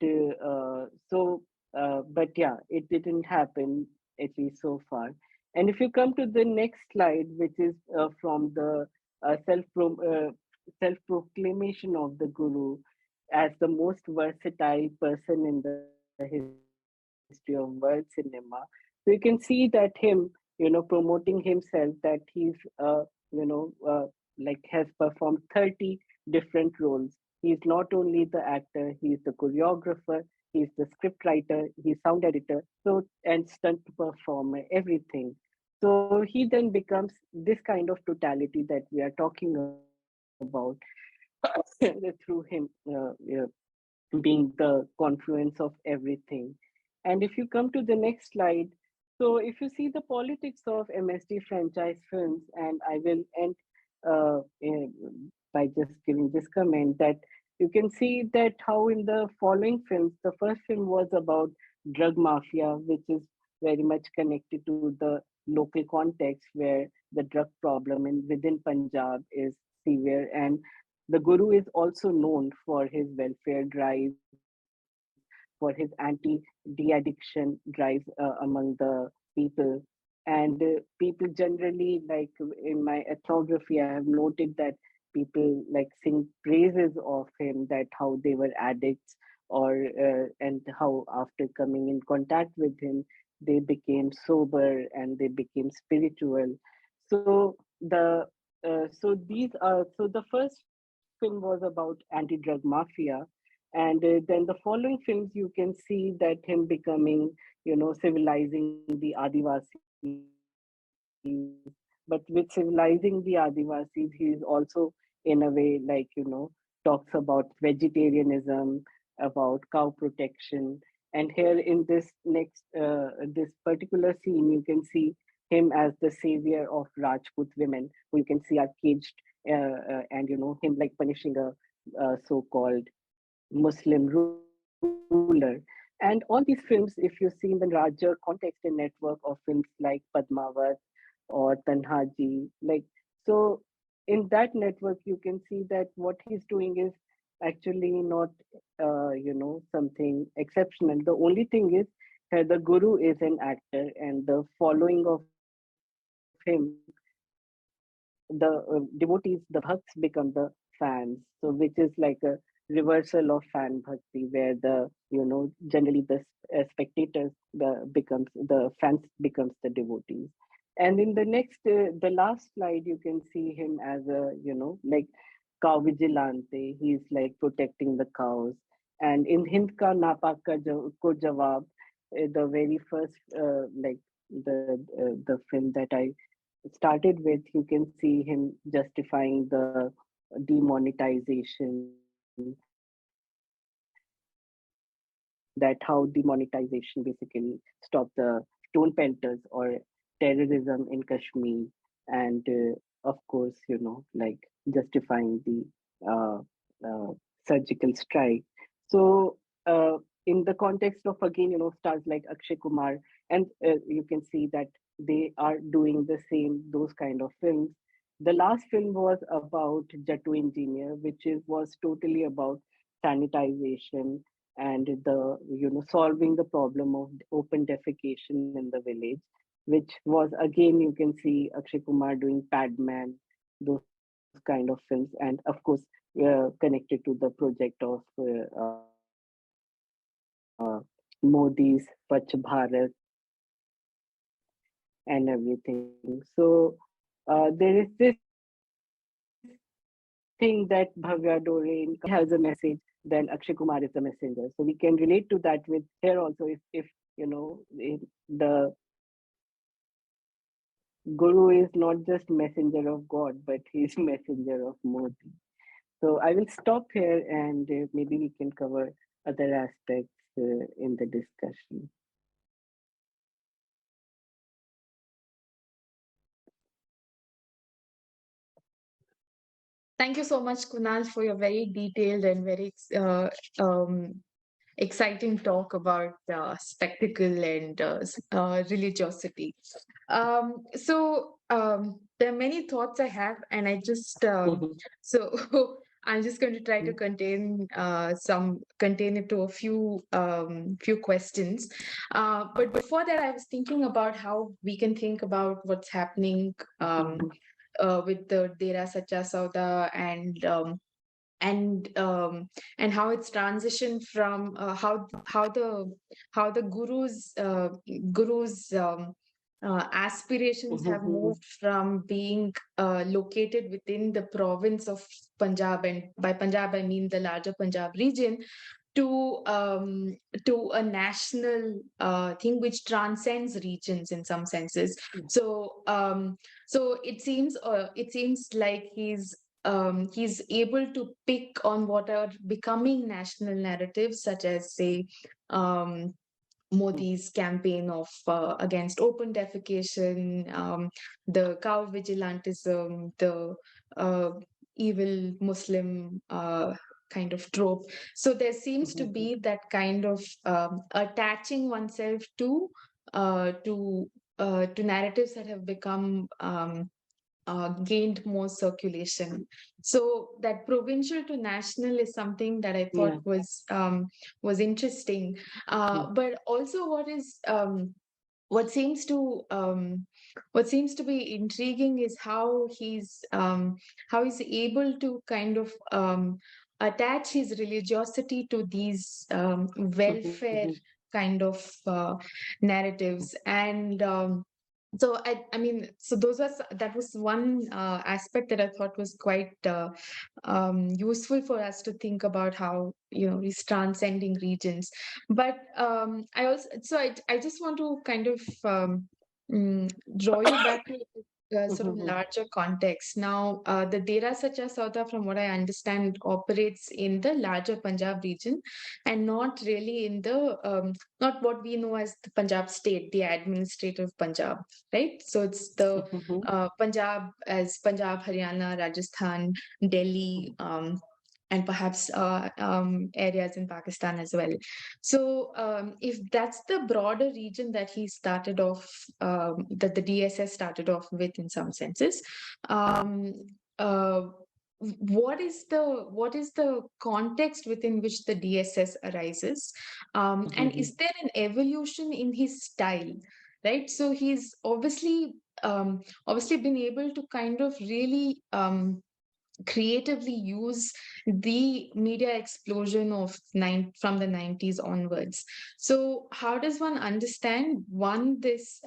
yeah, it didn't happen, at least so far. And if you come to the next slide, which is from the uh, self self proclamation of the guru as the most versatile person in the history of world cinema. So you can see that him, promoting himself, that he's like has performed 30 different roles. He's not only the actor, he's the choreographer, he's the script writer, he's sound editor, so, and stunt performer, everything. So he then becomes this kind of totality that we are talking about through him being the confluence of everything. And if you come to the next slide, so if you see the politics of MSD franchise films, and I will end by just giving this comment, that you can see that how in the following films, the first film was about drug mafia, which is very much connected to the local context where the drug problem in within Punjab is severe. And the Guru is also known for his welfare drives, for his anti de-addiction drives among the people. And people generally, like in my ethnography, I have noted that people like sing praises of him, that how they were addicts, or and how after coming in contact with him, they became sober and they became spiritual. So the first film was about anti-drug mafia, and then the following films you can see that him becoming, civilizing the Adivasis. But with civilizing the Adivasis, he is also in a way like, talks about vegetarianism, about cow protection. And here in this next this particular scene, you can see him as the savior of Rajput women, who you can see are caged, and him like punishing a so-called Muslim ruler. And all these films, if you see in the larger context and network of films like Padmavat or Tanhaji, like, so in that network, you can see that what he's doing is actually not, something exceptional. The only thing is, the guru is an actor, and the following of him, the devotees, the bhakts become the fans. So which is like a reversal of fan bhakti, where the, generally the spectators becomes the fans becomes the devotees. And in the next, the last slide, you can see him as a, like cow vigilante. He's like protecting the cows. And in Hind Ka Napak Ko Jawab, the very first, like the film that I started with, you can see him justifying the demonetization, and that how demonetization basically stopped the stone painters or terrorism in Kashmir, and of course, like justifying the uh, uh, surgical strike. So, in the context of again, stars like Akshay Kumar, and you can see that they are doing the same those kind of films. The last film was about Jattu Engineer, which was totally about sanitization and the solving the problem of open defecation in the village, which was again you can see Akshay Kumar doing Padman, those kind of films, and of course connected to the project of Modi's Swachh Bharat and everything. So there is this thing that Bhavya Dore in has a message, then Akshay Kumar is the messenger. So we can relate to that with here also if the Guru is not just messenger of God, but he's messenger of Modi. So I will stop here and maybe we can cover other aspects in the discussion.
Thank you so much, Kunal, for your very detailed and very exciting talk about spectacle and religiosity. There are many thoughts I have, and I just so I'm just going to try to contain it to a few questions. But before that, I was thinking about how we can think about what's happening with the Dera Sacha Sauda and how it's transitioned from how the guru's aspirations have moved from being located within the province of Punjab, and by Punjab I mean the larger Punjab region, to a national thing which transcends regions in some senses. So it seems like he's able to pick on what are becoming national narratives, such as, say, Modi's campaign of against open defecation, the cow vigilantism, the evil Muslim kind of trope. So there seems to be that kind of attaching oneself to uh, to to narratives that have become gained more circulation. So that provincial to national is something that I thought
Yeah.
was interesting. But also, what seems to be intriguing is how he's able to kind of attach his religiosity to these welfare kind of narratives. And so I mean, so that was one aspect that I thought was quite useful for us to think about how he's transcending regions. But I just want to kind of draw you back to sort of larger context. Now, the Dera Sacha Sauda, from what I understand, operates in the larger Punjab region and not really in the not what we know as the Punjab state, the administrative Punjab, right? So it's the Punjab as Punjab, Haryana, Rajasthan, Delhi, and perhaps areas in Pakistan as well. So if that's the broader region that he started off, that the DSS started off with in some senses, um, uh, what is the context within which the DSS arises, and is there an evolution in his style, right? So he's obviously been able to kind of really creatively use the media explosion of from the 90s onwards. So how does one understand this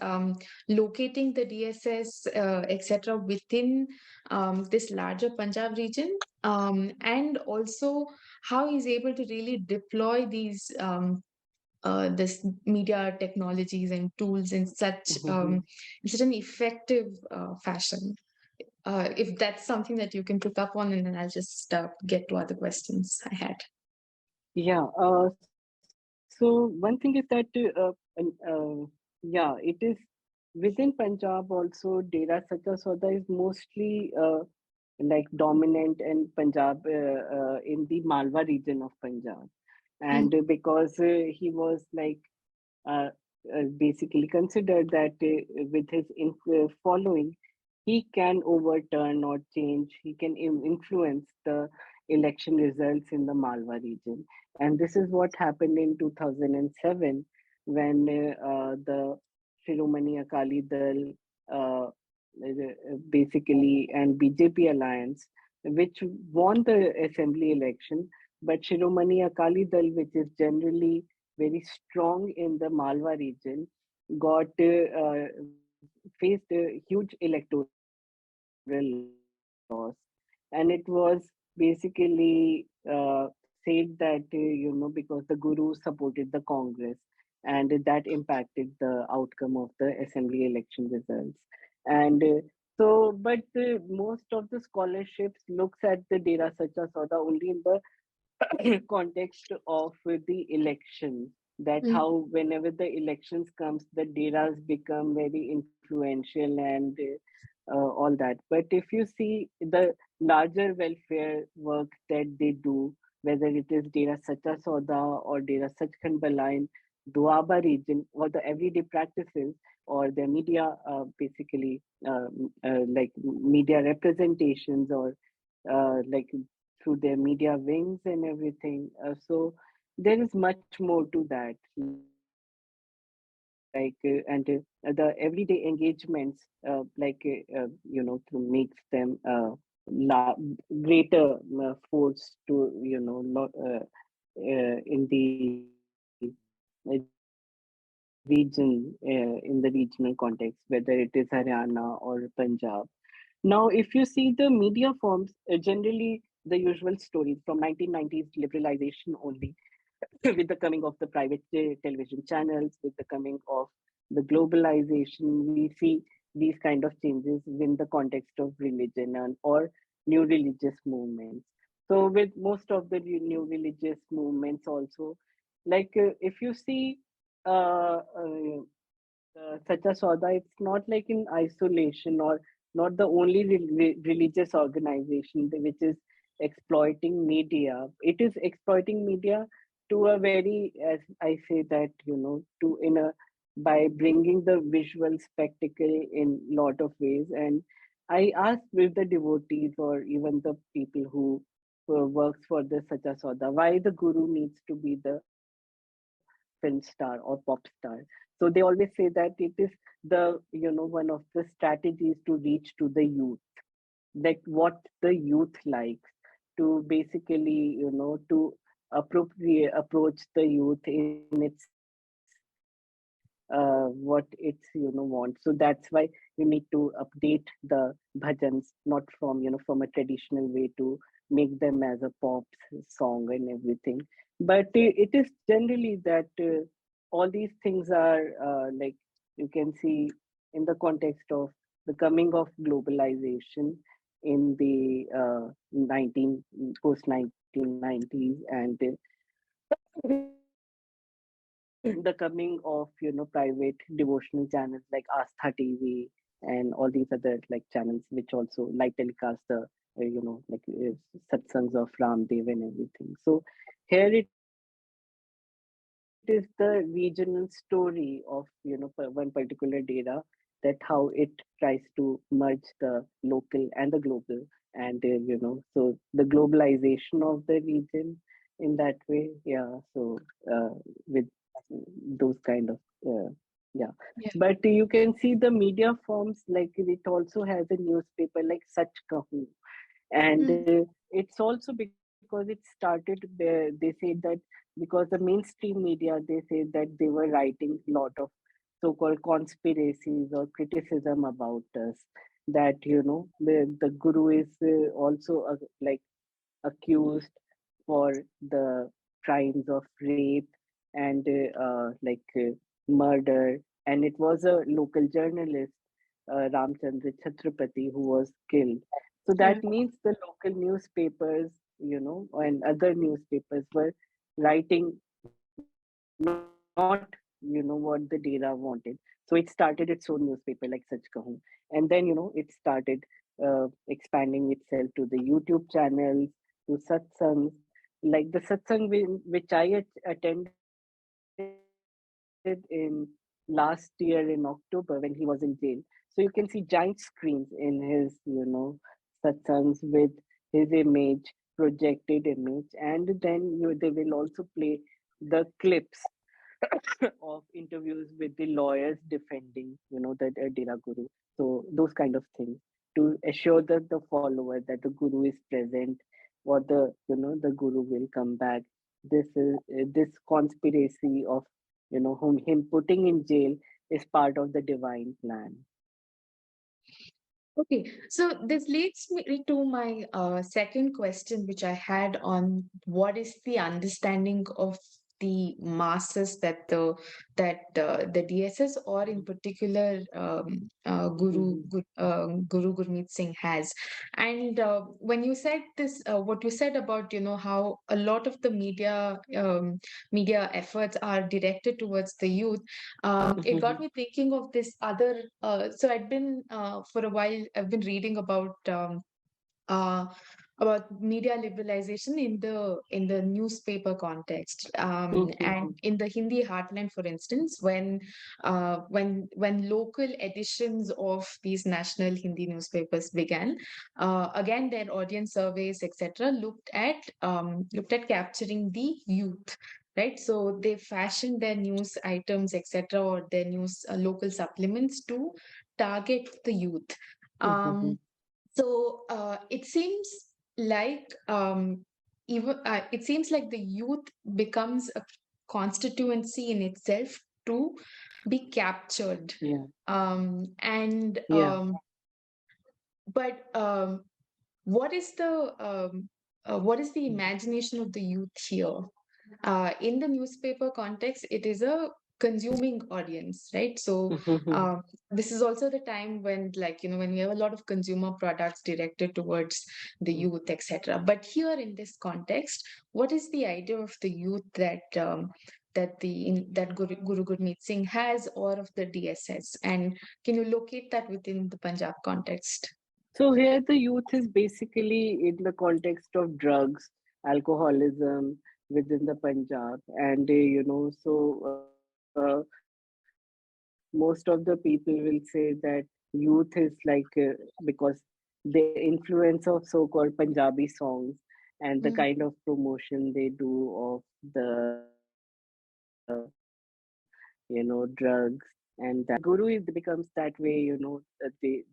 locating the DSS etc within this larger Punjab region, and also how he's able to really deploy these this media technologies and tools in such an effective fashion? If that's something that you can pick up on, and then I'll just get to other questions I had.
Yeah. So one thing is that, yeah, it is within Punjab also. Dera Sacha Sauda is mostly like dominant in Punjab, in the Malwa region of Punjab, and because he was like uh, basically considered that with his following, he can overturn or change, he can influence the election results in the Malwa region. And this is what happened in 2007 when the Shiromani Akali Dal basically and BJP alliance, which won the assembly election, but Shiromani Akali Dal, which is generally very strong in the Malwa region, got faced a huge electoral loss, and it was basically said that because the Guru supported the Congress, and that impacted the outcome of the assembly election results. And so, but most of the scholarships looks at the Dera Sacha Sauda only in the context of the election, that how whenever the elections comes the deras become very influential and all that. But if you see the larger welfare work that they do, whether it is Dera Sacha Sauda or Dera Sachkhand Bala in Duaba region, or the everyday practices or the media, basically like media representations, or like through their media wings and everything. So there is much more to that, and the everyday engagements, to makes them greater force to in the region, in the regional context, whether it is Haryana or Punjab. Now, if you see the media forms, generally the usual stories from 1990s liberalization only, with the coming of the private television channels, with the coming of the globalization, we see these kind of changes in the context of religion and or new religious movements. So with most of the new religious movements also, like if you see Sacha Sauda, it's not like in isolation or not the only religious organization which is exploiting media. It is exploiting media to a very, as I say that, to in a by bringing the visual spectacle in lot of ways. And I asked with the devotees or even the people who works for the Sacha Sauda, why the guru needs to be the film star or pop star. So they always say that it is one of the strategies to reach to the youth, like what the youth likes, to basically to appropriate approach the youth in its what it's wants. So that's why you need to update the bhajans, not from from a traditional way, to make them as a pop song and everything. But it is generally that all these things are like you can see in the context of the coming of globalization in the 19 post 1990s, and the coming of private devotional channels like Astha TV and all these other like channels which also live telecast the satsangs of Ramdev and everything. So here it is the regional story of one particular dera, that how it tries to merge the local and the global, and so the globalization of the region in that way. Yeah, so with those kind of yeah.
Yeah.
But you can see the media forms, like it also has a newspaper like Sach Kahu, and it's also because it started they say that because the mainstream media, they say that they were writing a lot of so-called conspiracies or criticism about us, that the guru is also like accused for the crimes of rape and murder. And it was a local journalist, Ramchandra Chhatrapati, who was killed. So
Yeah.
that means the local newspapers, and other newspapers were writing not, what the Dera wanted. So it started its own newspaper like Sach Kahun. And then, it started expanding itself to the YouTube channels, to satsangs. Like the satsang which I attended in last year in October when he was in jail. So you can see giant screens in his, satsangs with his image, projected image, and then they will also play the clips of interviews with the lawyers defending, the Dera Guru. So those kind of things to assure the follower that the Guru is present, or the Guru will come back. This conspiracy of, him putting in jail is part of the divine plan.
Okay, so this leads me to my second question, which I had on what is the understanding of the masses that the DSS, or in particular
Mhm.
Guru Gurmeet Singh has. And when you said this, what you said about how a lot of the media efforts are directed towards the youth, it got me thinking of this other. So I'd been for a while. I've been reading uh, about media liberalization in the newspaper context, and in the Hindi heartland, for instance, when local editions of these national Hindi newspapers began, again their audience surveys, etc., looked at capturing the youth. Right, so they fashioned their news items, etc., or their news local supplements to target the youth. Um, so it seems like even it seems like the youth becomes a constituency in itself to be captured.
Yeah,
And
yeah.
but what is the imagination of the youth here? In the newspaper context, it is a consuming audience, right? So this is also the time when, like, when we have a lot of consumer products directed towards the youth, etc. But here in this context, what is the idea of the youth that Guru Gurmeet Singh has, or of the DSS, and can you locate that within the Punjab context?
So here the youth is basically in the context of drugs, alcoholism within the Punjab, and most of the people will say that youth is like, because the influence of so-called Punjabi songs and the kind of promotion they do of the drugs, and that Guru is becomes that way, the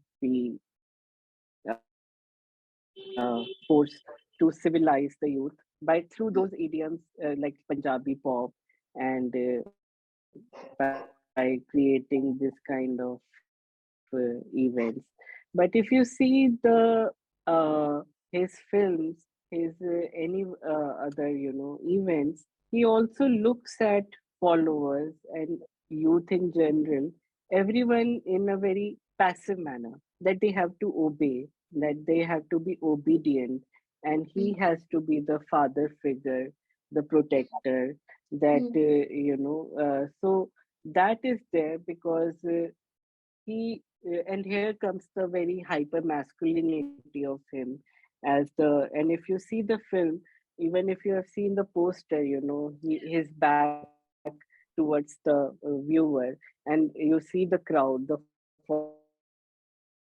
force to civilize the youth by through those idioms, like Punjabi pop, and by creating this kind of events. But if you see uh, his films, his any other events, he also looks at followers and youth in general, everyone in a very passive manner, that they have to obey, that they have to be obedient, and he
Mm,
has to be the father figure, the protector, that
mm,
so that is there because he and here comes the very hyper masculinity of him as the. And if you see the film, even if you have seen the poster, his back towards the viewer, and you see the crowd, the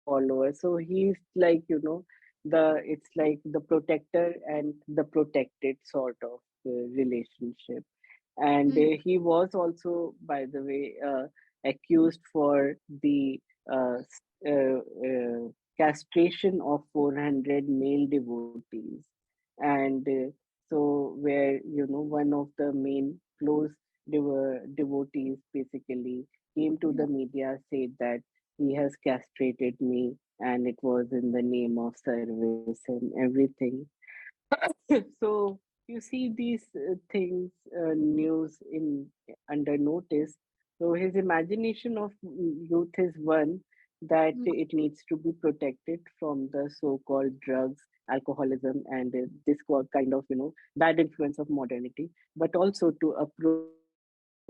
followers, so he's like, it's like the protector and the protected sort of relationship. And he was also, by the way, accused for the uh, s- uh, castration of 400 male devotees. And so, where, one of the main close devotees basically came to the media, said that he has castrated me and it was in the name of service and everything. So you see these things, news in under notice. So his imagination of youth is one, that
mm,
it needs to be protected from the so-called drugs, alcoholism, and this kind of bad influence of modernity, but also to approach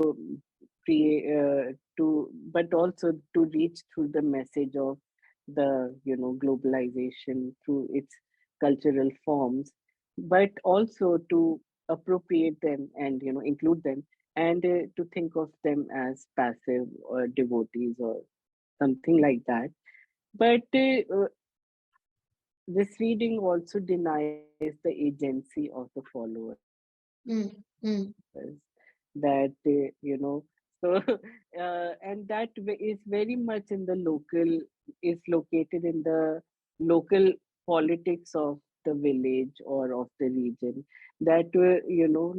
create but also to reach through the message of the globalization through its cultural forms, but also to appropriate them and include them, and to think of them as passive or devotees or something like that. But this reading also denies the agency of the followers,
Mm, mm,
that so and that is very much in the local, is located in the local politics of the village or of the region, that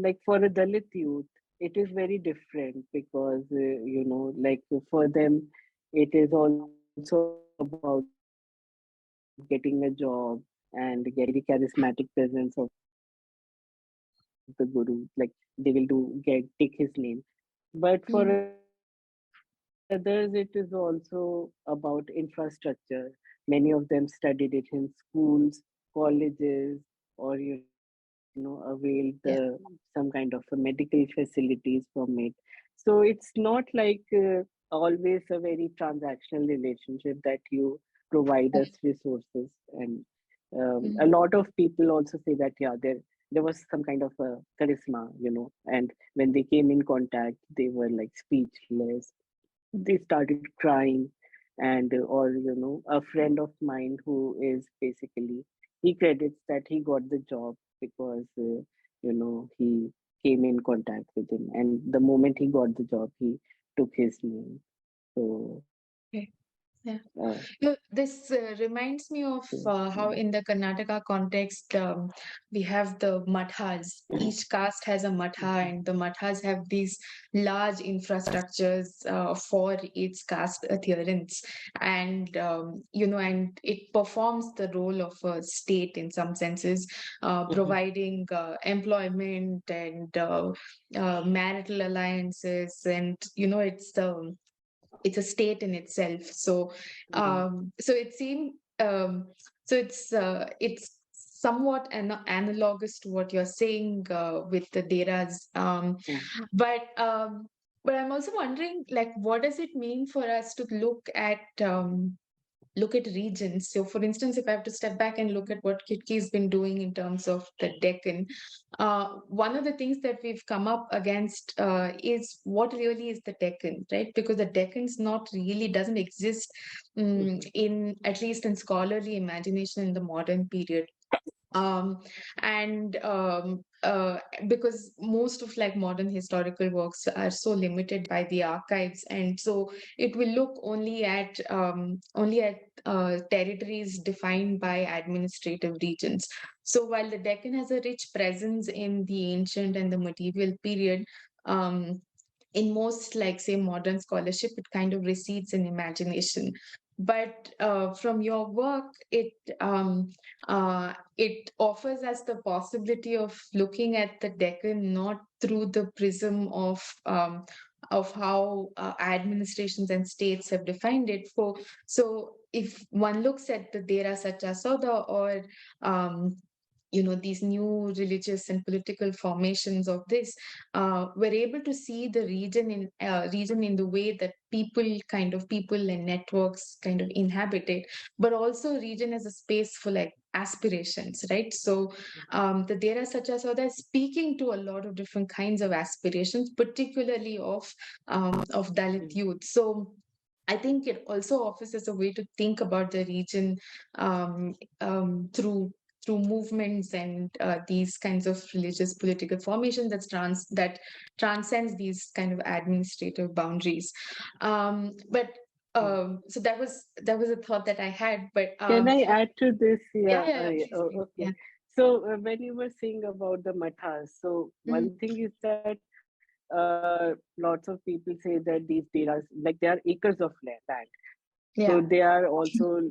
like for a Dalit youth it is very different, because like for them it is also about getting a job and getting the very charismatic presence of the guru, like they will take his name. But for others it is also about infrastructure. Many of them studied it in schools, colleges, or availed some kind of a
yeah.
medical facilities from it. So it's not like always a very transactional relationship that you provide us resources. And a lot of
Mm,
people also say that, yeah, there was some kind of a charisma, and when they came in contact they were like speechless, they started crying. And or a friend of mine who is basically, he credits that he got the job because he came in contact with him, and the moment he got the job he took his name. So
okay. Yeah.
uh,
This reminds me of
so,
how in the Karnataka context, we have the mathas. Each caste has a matha, and the mathas have these large infrastructures for its caste adherents, and and it performs the role of a state in some senses,
mhm,
providing employment and marital alliances, and it's a state in itself. So
mhm,
so it seemed it's somewhat analogous to what you're saying with the deras,
mm,
but I'm also wondering, like, what does it mean for us to look at regions? So, for instance, if I have to step back and look at what Kitki's been doing in terms of the Deccan, one of the things that we've come up against is what really is the Deccan, right? Because the Deccan's not really doesn't exist
mhm,
in, at least in scholarly imagination, in the modern period. um and because most of like modern historical works are so limited by the archives, and so it will look only at territories defined by administrative regions. So while the Deccan has a rich presence in the ancient and the medieval period, um in most, like, say, modern scholarship, it kind of recedes in imagination. But from your work, it offers us the possibility of looking at the Deccan not through the prism of how administrations and states have defined it. So if one looks at the Dera Sacha Sauda, or um, these new religious and political formations of this, we're able to see the region in the way that people and networks kind of inhabit it, but also region as a space for like aspirations, right? So the Dera Sacha Sauda is speaking to a lot of different kinds of aspirations, particularly of Dalit
mhm,
youth. So I think it also offers us a way to think about the region um, through movements and these kinds of religious political formation that transcends these kind of administrative boundaries. But
mhm.
so that was a thought that I had. But
Can I add to this?
yeah,
Yeah,
yeah, yeah,
yeah,
please,
oh,
please.
okay.
Yeah.
So when you were saying about the mathas, so
Mm,
one thing is that lots of people say that these deras, like they are acres of land. So
yeah.
they are also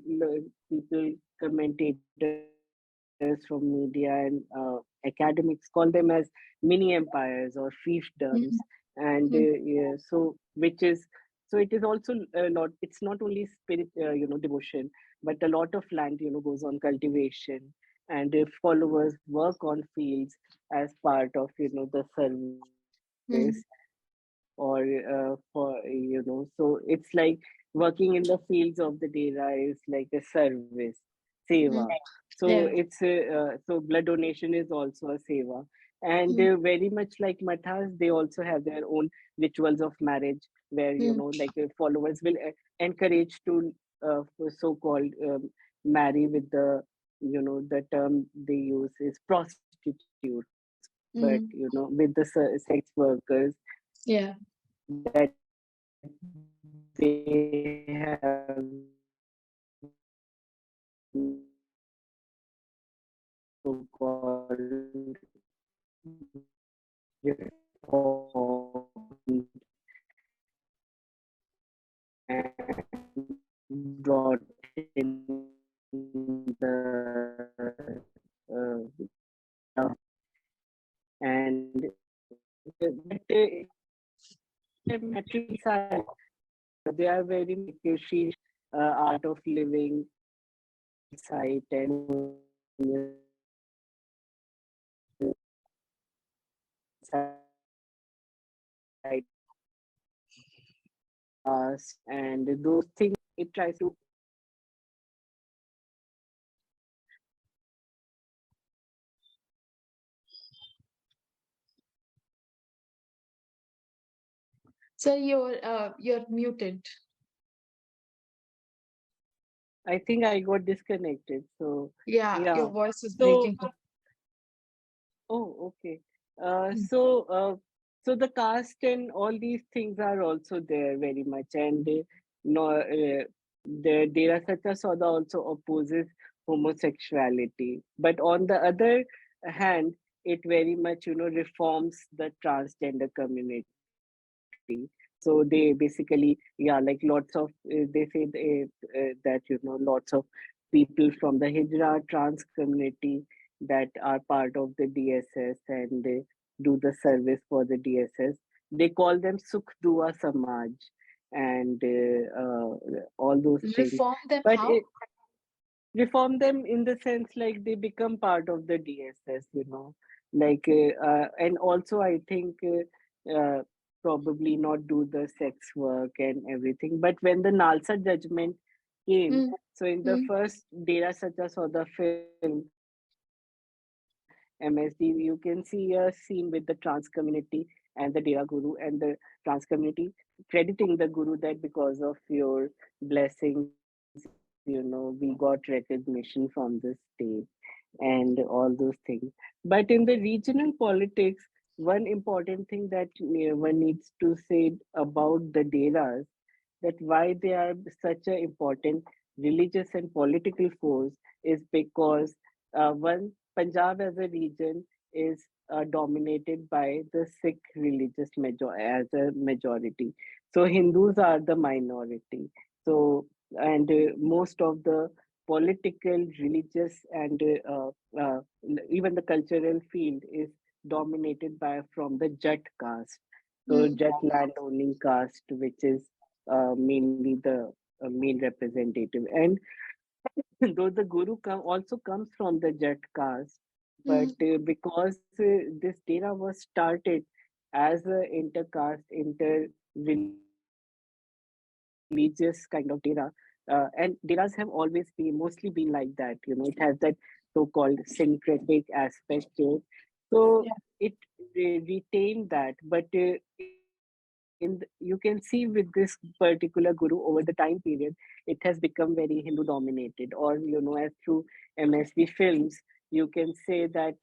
people, commentators from media and academics call them as mini empires or fiefdoms. And
Mm,
yeah,
mm,
so it is also a lot. It's not only spirit, devotion, but a lot of land, goes on cultivation, and if followers work on fields as part of, the service.
mm,
And or for so it's like working in the fields of the Dera is like a service, seva.
Mm.
So
Yeah.
it's so blood donation is also a seva, and
Mm.
very much like mathas, they also have their own rituals of marriage, where
Mm.
like followers will encourage to so-called marry with the the term they use is prostitute, but
Mm.
with the sex workers
Yeah.
that they have so-called reformed and brought in the and but their material side, they are very much she art of living site and side and those things it tries to.
So you're muted.
I think I got disconnected. So
Yeah, your
yeah.
voice is
So
breaking.
oh, okay.
Mm.
So the caste and all these things are also there very much, and no, the Dera Sacha Sauda also opposes homosexuality, but on the other hand, it very much reforms the transgender community. So they basically, yeah, like lots of they say that lots of people from the Hijra trans community that are part of the DSS and they do the service for the DSS. They call them Sukh Dua Samaj and all those things.
Reform them
But
how?
reform them in the sense like they become part of the DSS, like and also I think probably not do the sex work and everything. But when the Nalsa judgment came,
Mm.
so in the
Mm.
first Dera Sacha Sauda film, MSD, you can see a scene with the trans community and the Dera Guru and the trans community crediting the Guru that because of your blessings, we got recognition from the state and all those things. But in the regional politics, one important thing that one needs to say about the Deras, that why they are such an important religious and political force is because one, Punjab as a region is dominated by the Sikh religious as a majority. So Hindus are the minority. So and most of the political, religious, and even the cultural field is dominated by from the Jat caste. So
Mm.
Jat land owning caste, which is mainly the main representative. And though the guru also comes from the Jat caste, but
Mm.
because this Dera was started as a intercaste, inter-religious kind of Dera, and Deras have always been mostly been like that. It has that so-called syncretic aspect to it. So
Yeah.
it retained that, but you can see with this particular guru over the time period, it has become very Hindu dominated, or as through MSV films, you can say that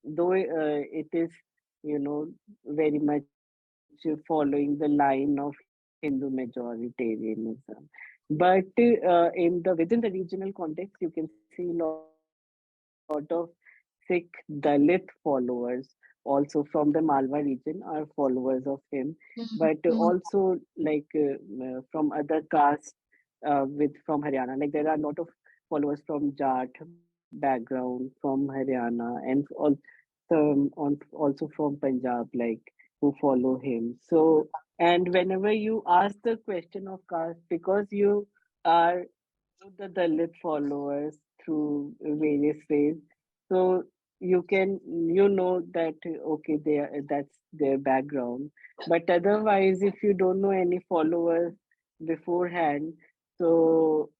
though it is very much following the line of Hindu majoritarianism, but in the within the regional context, you can see a lot of Sikh Dalit followers also from the Malwa region are followers of him, but also
Mm. Mm.
like from other castes from Haryana. Like there are a lot of followers from Jat background from Haryana and also from Punjab, like who follow him. So and whenever you ask the question of caste, because you are the Dalit followers through various ways, so you can, that okay, that's their background. But otherwise, if you don't know any followers beforehand, so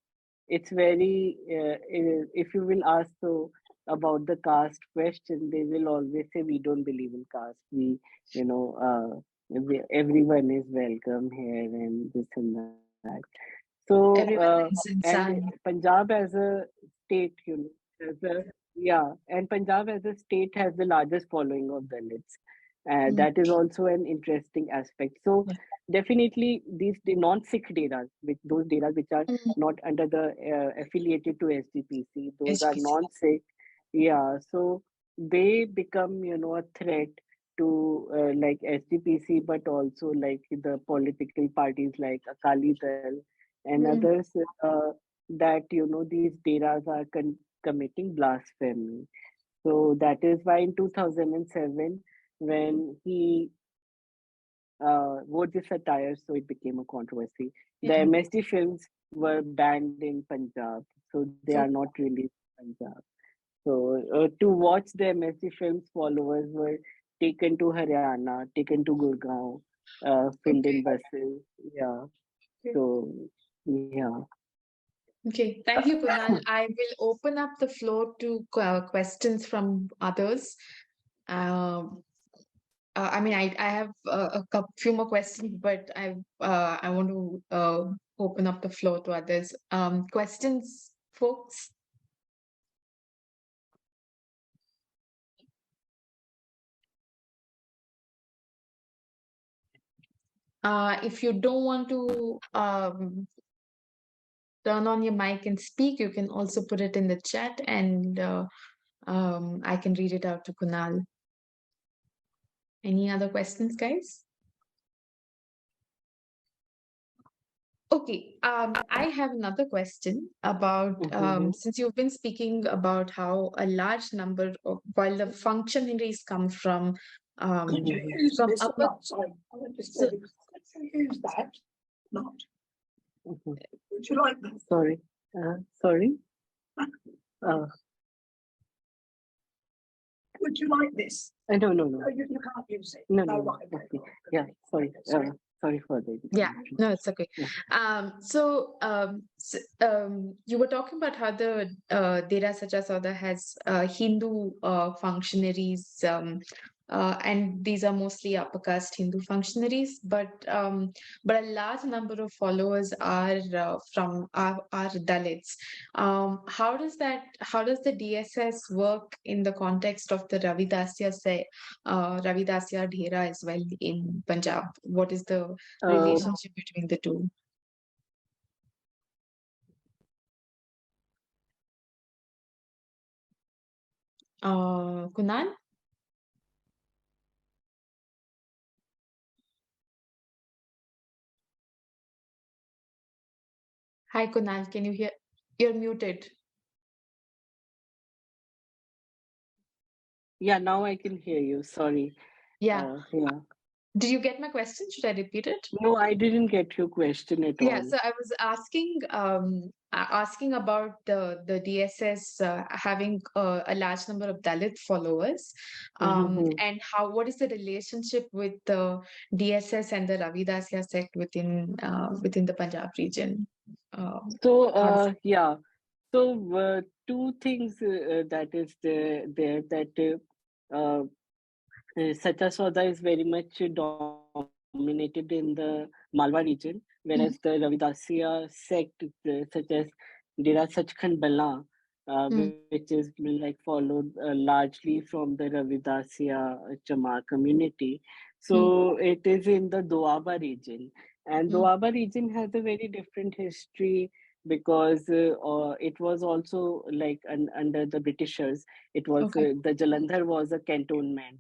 it's very if you will ask about the caste question, they will always say we don't believe in caste. We, you know, everyone is welcome here and this and that. So
Everyone is
and
Insan.
Punjab as a state, as a, yeah, and Punjab as a state has the largest following of Dalits.
Mm,
That is also an interesting aspect. So
yeah.
definitely the non-Sikh deras, which those deras which are
Mm,
not under the affiliated to SGPC, those are
HPC.
non-Sikh. Yeah, so they become, a threat to like SGPC, but also like the political parties like Akali Dal and
Mm,
others, that these deras are committing blasphemy. So that is why in 2007, when he wore this attire, so it became a controversy. The
yeah.
MSD films were banned in Punjab, so they are
Oh,
not released in Punjab. So to watch the MSD films, followers were taken to Haryana, taken to Gurgaon, filled in
okay.
buses. Yeah.
Okay.
So yeah.
Okay. Thank you, Kunal. I will open up the floor to questions from others. Um, I mean, I have few more questions, but I want to open up the floor to others. Questions, folks? If you don't want to turn on your mic and speak, you can also put it in the chat, and I can read it out to Kunal. Any other questions, guys? Okay, I have another question about
Mm-hmm.
since you've been speaking about how a large number of, while the functionaries come from
Could you
use from
this or
upper,
not? Sorry, I want to
so,
say, could you use that? Not.
Mm-hmm.
Would you like that?
Sorry. Sorry. Uh,
Would you like this?
no, no,
No,
no.
you can't use it.
No,
Oh,
no.
right, okay.
Okay. Yeah. Sorry. Sorry for the
yeah,
interruption.
no, it's okay.
Yeah.
You were talking about how the Dera Sacha Sauda has Hindu functionaries, and these are mostly upper caste Hindu functionaries, but a large number of followers are are Dalits. How does the DSS work in the context of the Ravidasya Dhera as well in Punjab? What is the
Uh,
relationship between the two? Kunal? Hi, Kunal. Can you hear? You're muted.
yeah. Now I can hear you. Sorry.
Yeah.
Yeah.
Did you get my question? Should I repeat it?
No, I didn't get your question at
Yeah.
all.
So I was asking about the DSS having a large number of Dalit followers,
Mm-hmm.
and what is the relationship with the DSS and the Ravidasya sect within the Punjab region?
So
How does
yeah. So two things that is there that Sacha Sauda is very much dominated in the Malwa region, whereas the
mm,
Ravidasya sect, such as Dera Sachkhand Bala,
mm,
which is like followed largely from the Ravidasya Chamar community.
mm,
So it is in the Doaba region. And
mm,
Doaba region has a very different history because it was also like under the Britishers. It was
okay.
the Jalandhar was a cantonment,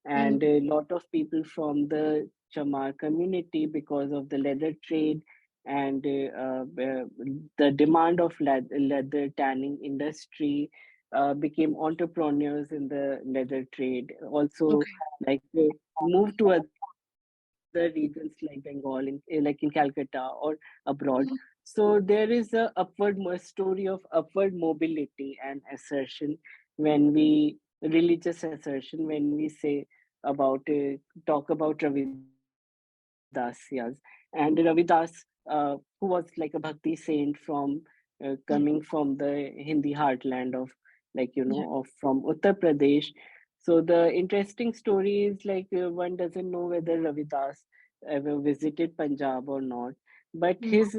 and
Mm,
a lot of people from the Chamar community, because of the leather trade and the demand of leather tanning industry, became entrepreneurs in the leather trade. Also,
okay.
like moved to other regions like Bengal, like in Calcutta or abroad.
Mm,
So there is a story of upward mobility and assertion when we religious assertion when we say about talk about Ravidasyas. And Ravidas, who was like a Bhakti saint from
Mm,
coming from the Hindi heartland of, like,
yeah.
from Uttar Pradesh. So the interesting story is like one doesn't know whether Ravidas ever visited Punjab or not, but
Mm,
his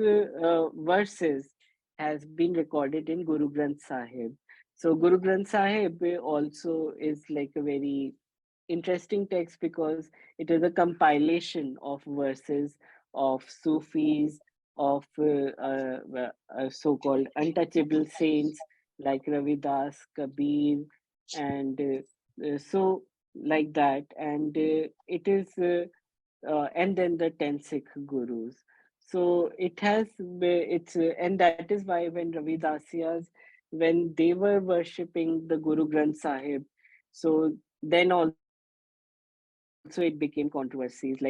verses has been recorded in Guru Granth Sahib. So Guru Granth Sahib also is like a very interesting text because it is a compilation of verses of Sufis, of so-called untouchable saints like Ravidas, Kabir, and so like that. And it is, and then the 10 Sikh gurus. So it has, and that is why when Ravidasyas, when they were worshipping the Guru Granth Sahib, so then also it became controversies, like they are committing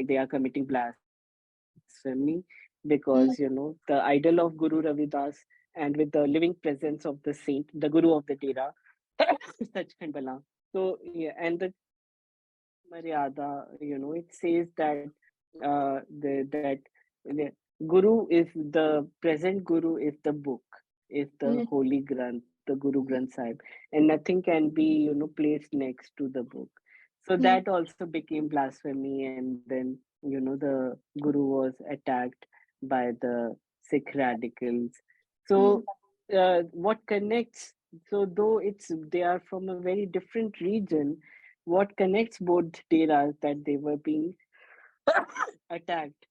blasphemy because, the idol of Guru Ravidas and with the living presence of the saint, the guru of the Dera, Sachkhand Bala. So yeah, and the Maryada, it says that that the Guru is the present Guru is the book, is the
mm,
Holy Granth, the Guru Granth Sahib, and nothing can be placed next to the book. So
mm,
that also became blasphemy, and then the Guru was attacked by the Sikh radicals.
mm,
So what connects? So though they are from a very different region, what connects both Deras that they were being attacked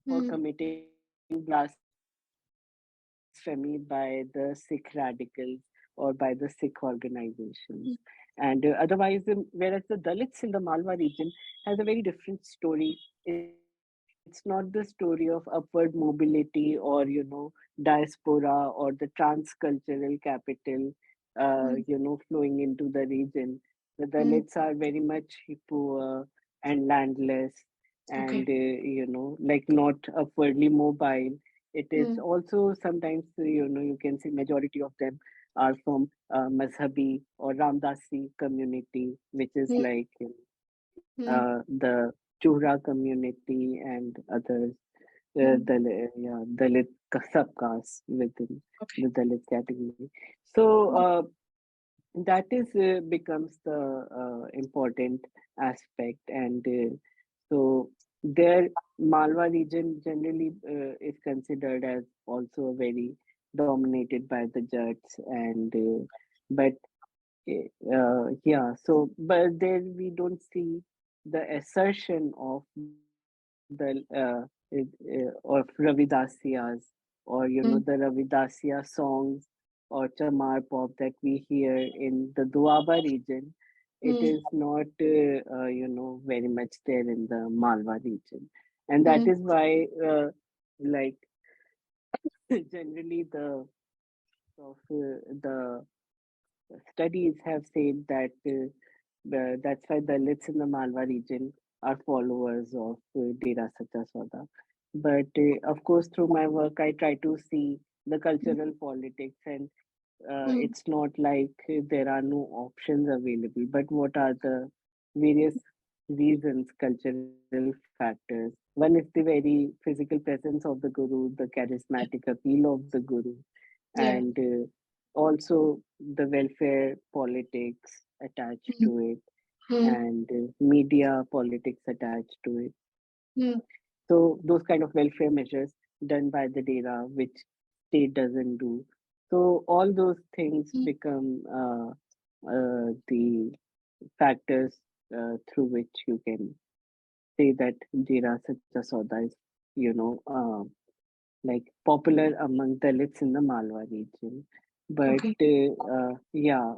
for
mm,
committing blasphemy by the Sikh radicals or by the Sikh organizations. And otherwise, whereas the Dalits in the Malwa region has a very different story. It's not the story of upward mobility or diaspora or the transcultural capital,
mm,
flowing into the region. The Dalits
mm.
are very much poor and landless, and
Okay.
like not upwardly mobile. It is
Mm,
also sometimes, you can see majority of them are from Mazhabi or Ramdasi community, which is
mm,
like
mm.
the Chura community and others,
Mm.
Dalit subcaste within
Okay.
the Dalit category. So
Mm,
that is becomes the important aspect, and so their Malwa region generally is considered as also very dominated by the Jats, and but yeah, so but there we don't see the assertion of of Ravidasyas, or
mm,
the Ravidasya songs or Chamar pop that we hear in the Doaba region. It
mm,
is not very much there in the Malwa region, and that
mm,
is why like generally the studies have said that that's why Dalits in the Malwa region are followers of Dera Sacha Sauda. But of course, through my work, I try to see the cultural politics, and
mm,
it's not like there are no options available, but what are the various reasons, cultural factors? One is the very physical presence of the Guru, the charismatic appeal of the Guru,
yeah.
and also the welfare politics attached
Mm,
to it,
mm,
and media politics attached to it.
mm,
So those kind of welfare measures done by the DERA, which state doesn't do. So all those things
mm.
become the factors through which you can say that Dera Sacha Sauda is, you know, like popular among Dalits in the Malwa region. But
Okay.
yeah,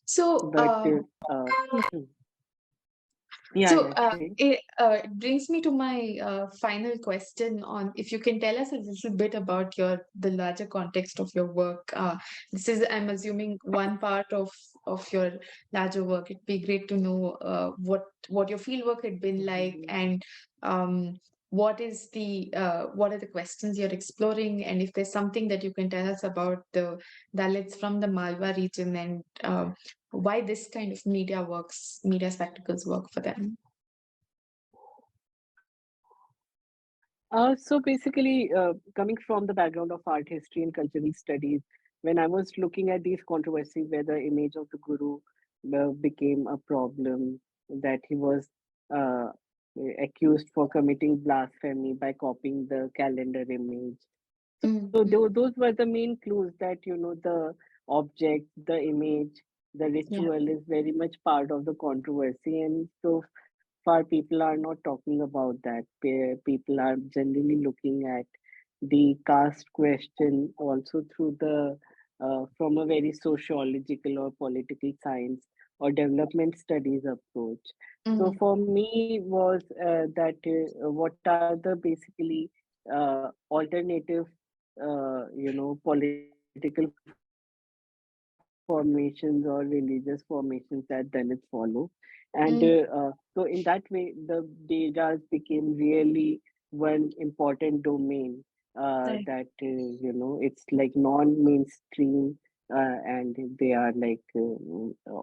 So,
but yeah,
So
yeah, say.
it brings me to my final question on if you can tell us a little bit about the larger context of your work. This is, I'm assuming, one part of your larger work. It'd be great to know what your field work had been like, and um, what are the questions you're exploring, and if there's something that you can tell us about the Dalits from the Malwa region, and why this kind of media spectacles work for them.
So basically, coming from the background of art history and cultural studies, when I was looking at these controversies where the image of the guru became a problem, that he was uh, accused for committing blasphemy by copying the calendar image. So those were the main clues that, the object, the image, the
Yeah.
ritual is very much part of the controversy. And so far, people are not talking about that. People are generally looking at the caste question also through the from a very sociological or political science or development studies approach. So
Mm.
for me was that what are the basically alternative political formations or religious formations that Dalits follow, and so in that way the Deras became really one important domain that
Right.
it's like non-mainstream, and they are like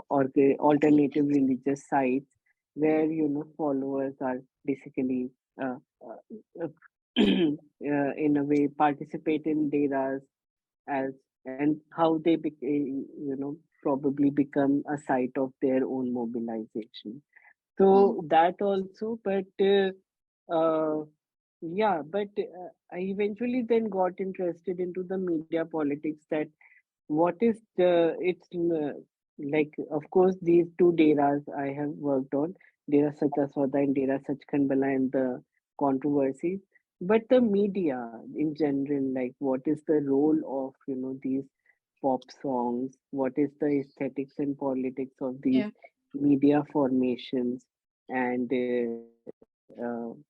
alternative religious sites where followers are basically uh, uh, in a way participate in Deras as and how they probably become a site of their own mobilization.
Mm.
So that also, but uh, yeah, but I eventually then got interested into the media politics, that what is the it's like, of course, these two Deras I have worked on, Dera Sacha Sauda and Dera Sach Khandbala, and the controversies, but the media in general, like what is the role of these pop songs, what is the aesthetics and politics of these
Yeah.
media formations, and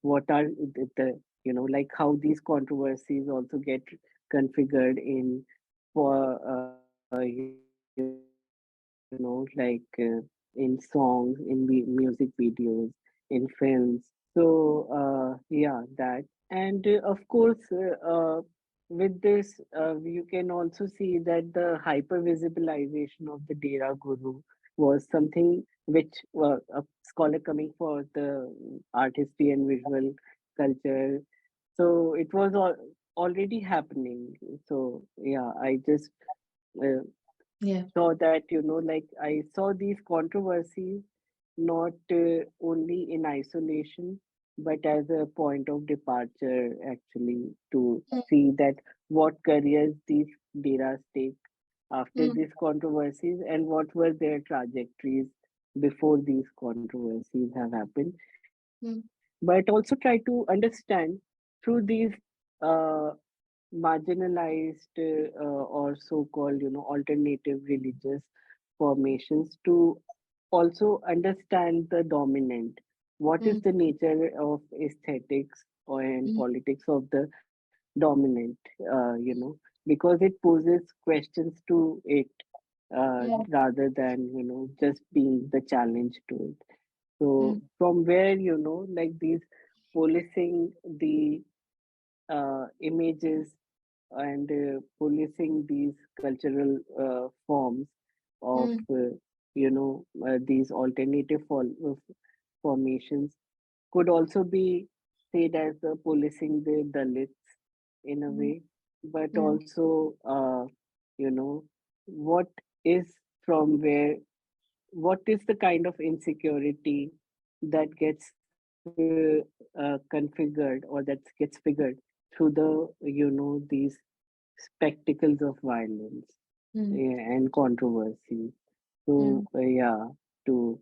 what are like how these controversies also get configured in for like in songs, in music videos, in films. So yeah, that. And of course, with this, you can also see that the hyper visibilization of the Dera Guru was something which a scholar coming for the art history and visual culture. So it was already happening. So yeah, I just uh,
Yeah.
saw that, like I saw these controversies not only in isolation, but as a point of departure, actually, to
Mm.
see that what careers these Deras take after
Mm.
these controversies and what were their trajectories before these controversies have happened.
Mm.
But also try to understand through these uh, marginalized or so-called alternative religious formations to also understand the dominant, what is
Mm.
the nature of aesthetics and
Mm.
politics of the dominant, because it poses questions to it
Yeah.
rather than just being the challenge to it. So
Mm.
from where like these policing the images and policing these cultural forms of
Mm.
these alternative formations could also be said as policing the Dalits in a
Mm.
way, but
Mm.
also you know what is from where what is the kind of insecurity that gets configured or that gets figured through the these spectacles of violence
Mm.
and controversy. So
Mm.
yeah, to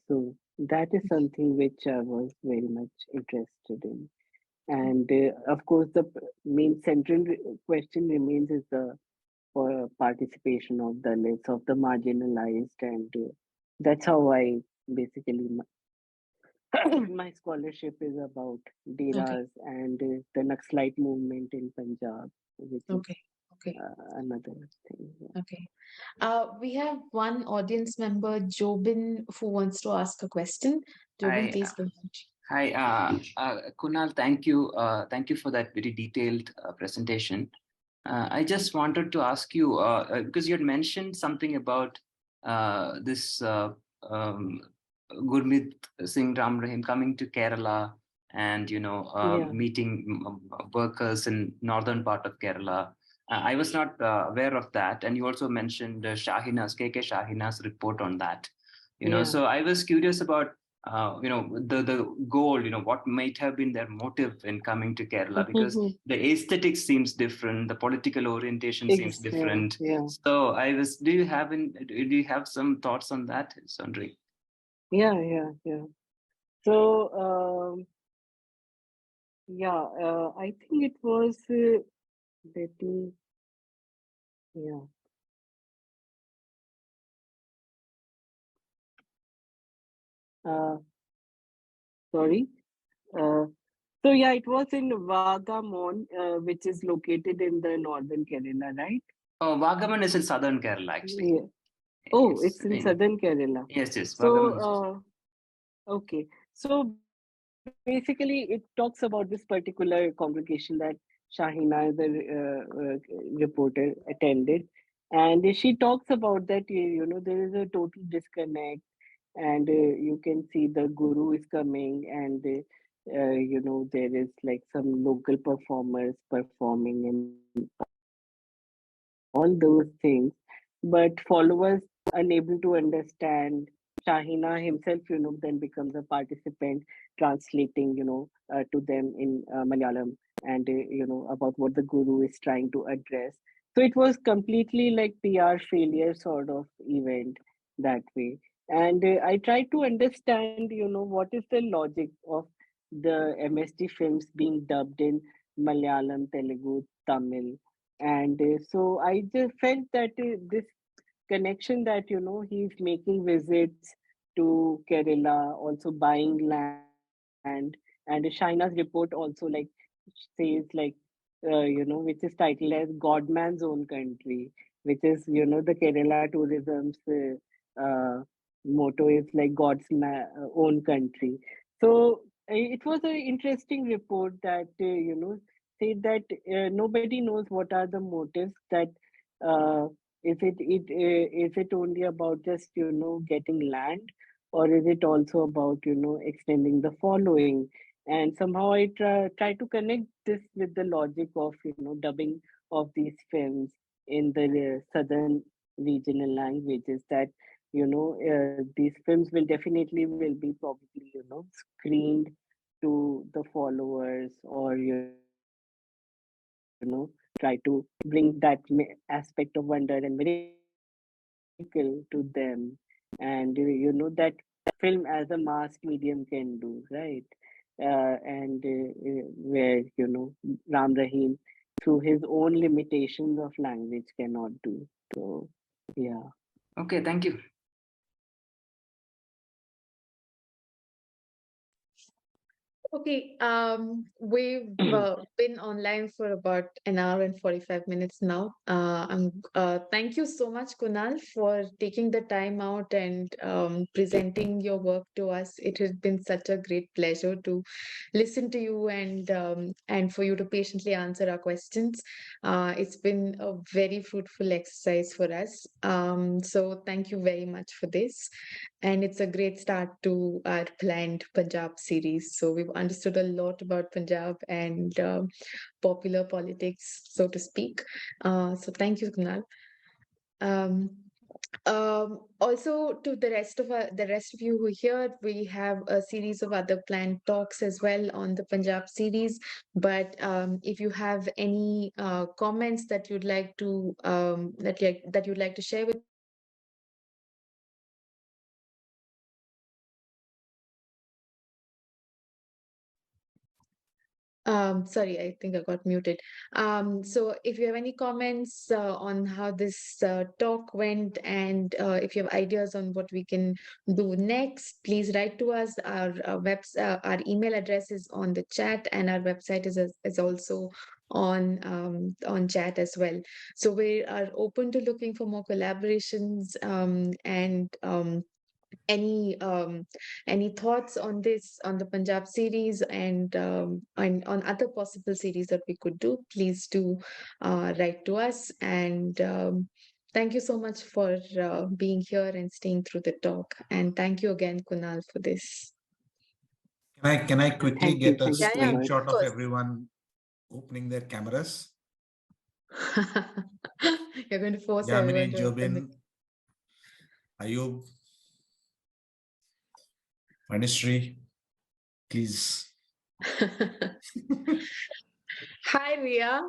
so that is something which I was very much interested in. And of course, the main central question remains is the for participation of the less of the marginalized, and that's how I basically my scholarship is about
Okay.
Deras and the Naxalite movement in Punjab, which is
Okay. Okay.
another thing. Yeah.
Okay. We have one audience member, Jobin, who wants to ask a question. Jobin,
I
please go ahead.
Hi, Kunal. Thank you. Thank you for that very detailed presentation. I just wanted to ask you because you had mentioned something about this Gurmeet Singh Rahim coming to Kerala and
Yeah.
meeting workers in northern part of Kerala. I was not aware of that, and you also mentioned Shahina's KK Shahina's report on that.
Yeah.
So I was curious about the goal, what might have been their motive in coming to Kerala, because the aesthetics seems different, the political orientation seems different.
Yeah.
So do you have some thoughts on that, Sandri?
Yeah. So, I think it was, let me, yeah. Uh, Sorry. Uh, so yeah, it was in Vagamon, which is located in the northern Kerala, right?
Oh, Vagaman is in southern Kerala, actually.
Yeah. Oh,
Yes,
it's in southern Kerala.
yes, Vagaman is.
So, okay. So basically, it talks about this particular congregation that Shahina, the reporter, attended. And she talks about that, there is a total disconnect, and you can see the guru is coming, and there is like some local performers performing and all those things, but followers unable to understand. Shahina himself, then becomes a participant, translating, to them in Malayalam, and about what the guru is trying to address. So it was completely like PR failure sort of event that way. And I tried to understand, what is the logic of the MST films being dubbed in Malayalam, Telugu, Tamil, and so I just felt that this connection that he's making visits to Kerala, also buying land, and Shina's report also like says like which is titled as Godman's own country, which is the Kerala tourism's motto is like own country. So it was an interesting report that said that nobody knows what are the motives, that uh, is it only about just getting land, or is it also about extending the following. And somehow I try to connect this with the logic of dubbing of these films in the southern regional languages, that these films will definitely will be probably screened to the followers, or try to bring that aspect of wonder and miracle to them. And that film as a mass medium can do, right? Where Ram Rahim, through his own limitations of language, cannot do. So yeah.
Okay, thank you.
Okay, we've been online for about an hour and 45 minutes now. Thank you so much, Kunal, for taking the time out and presenting your work to us. It has been such a great pleasure to listen to you and for you to patiently answer our questions. It's been a very fruitful exercise for us. So thank you very much for this. And it's a great start to our planned Punjab series. So we've understood a lot about Punjab and popular politics, so to speak. So thank you, Kunal. Um, Also, to the rest of you who are here, we have a series of other planned talks as well on the Punjab series. But if you have any comments that you'd like to that you'd like to share with us, please write to us. Sorry, I think I got muted. So if you have any comments on how this talk went, and if you have ideas on what we can do next, please write to us. Our email address is on the chat, and our website is also on chat as well. So we are open to looking for more collaborations and any thoughts on this, on the Punjab series, and on other possible series that we could do, please do write to us. And thank you so much for being here and staying through the talk. And thank you again, Kunal, for this.
Can I quickly get a
Thank you so much.
screenshot
of
of
course.
everyone opening their cameras?
You're going to force
Yamini,
everyone to open
Jobin, Ayub, Manishri, please.
Hi, Ria.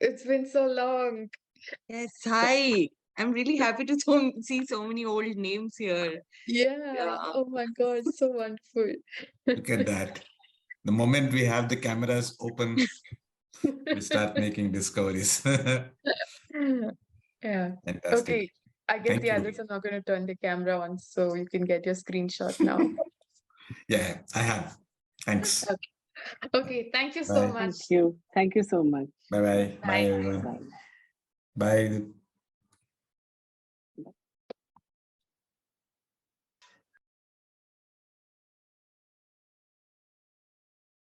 It's been so long.
Yes, hi. I'm really happy to see so many old names here.
Yeah.
Yeah.
Oh my God, so wonderful.
Look at that. The moment we have the cameras open, we start making discoveries.
Yeah.
Fantastic.
Okay. I guess
Thank
the
you.
others are not going to turn the camera on, so you can get your screenshot now.
Yeah, I have. Thanks.
Okay. Thank you so
Bye.
much.
Thank you so much.
Bye-bye. Bye,
Bye.
everyone.
Bye.
Bye.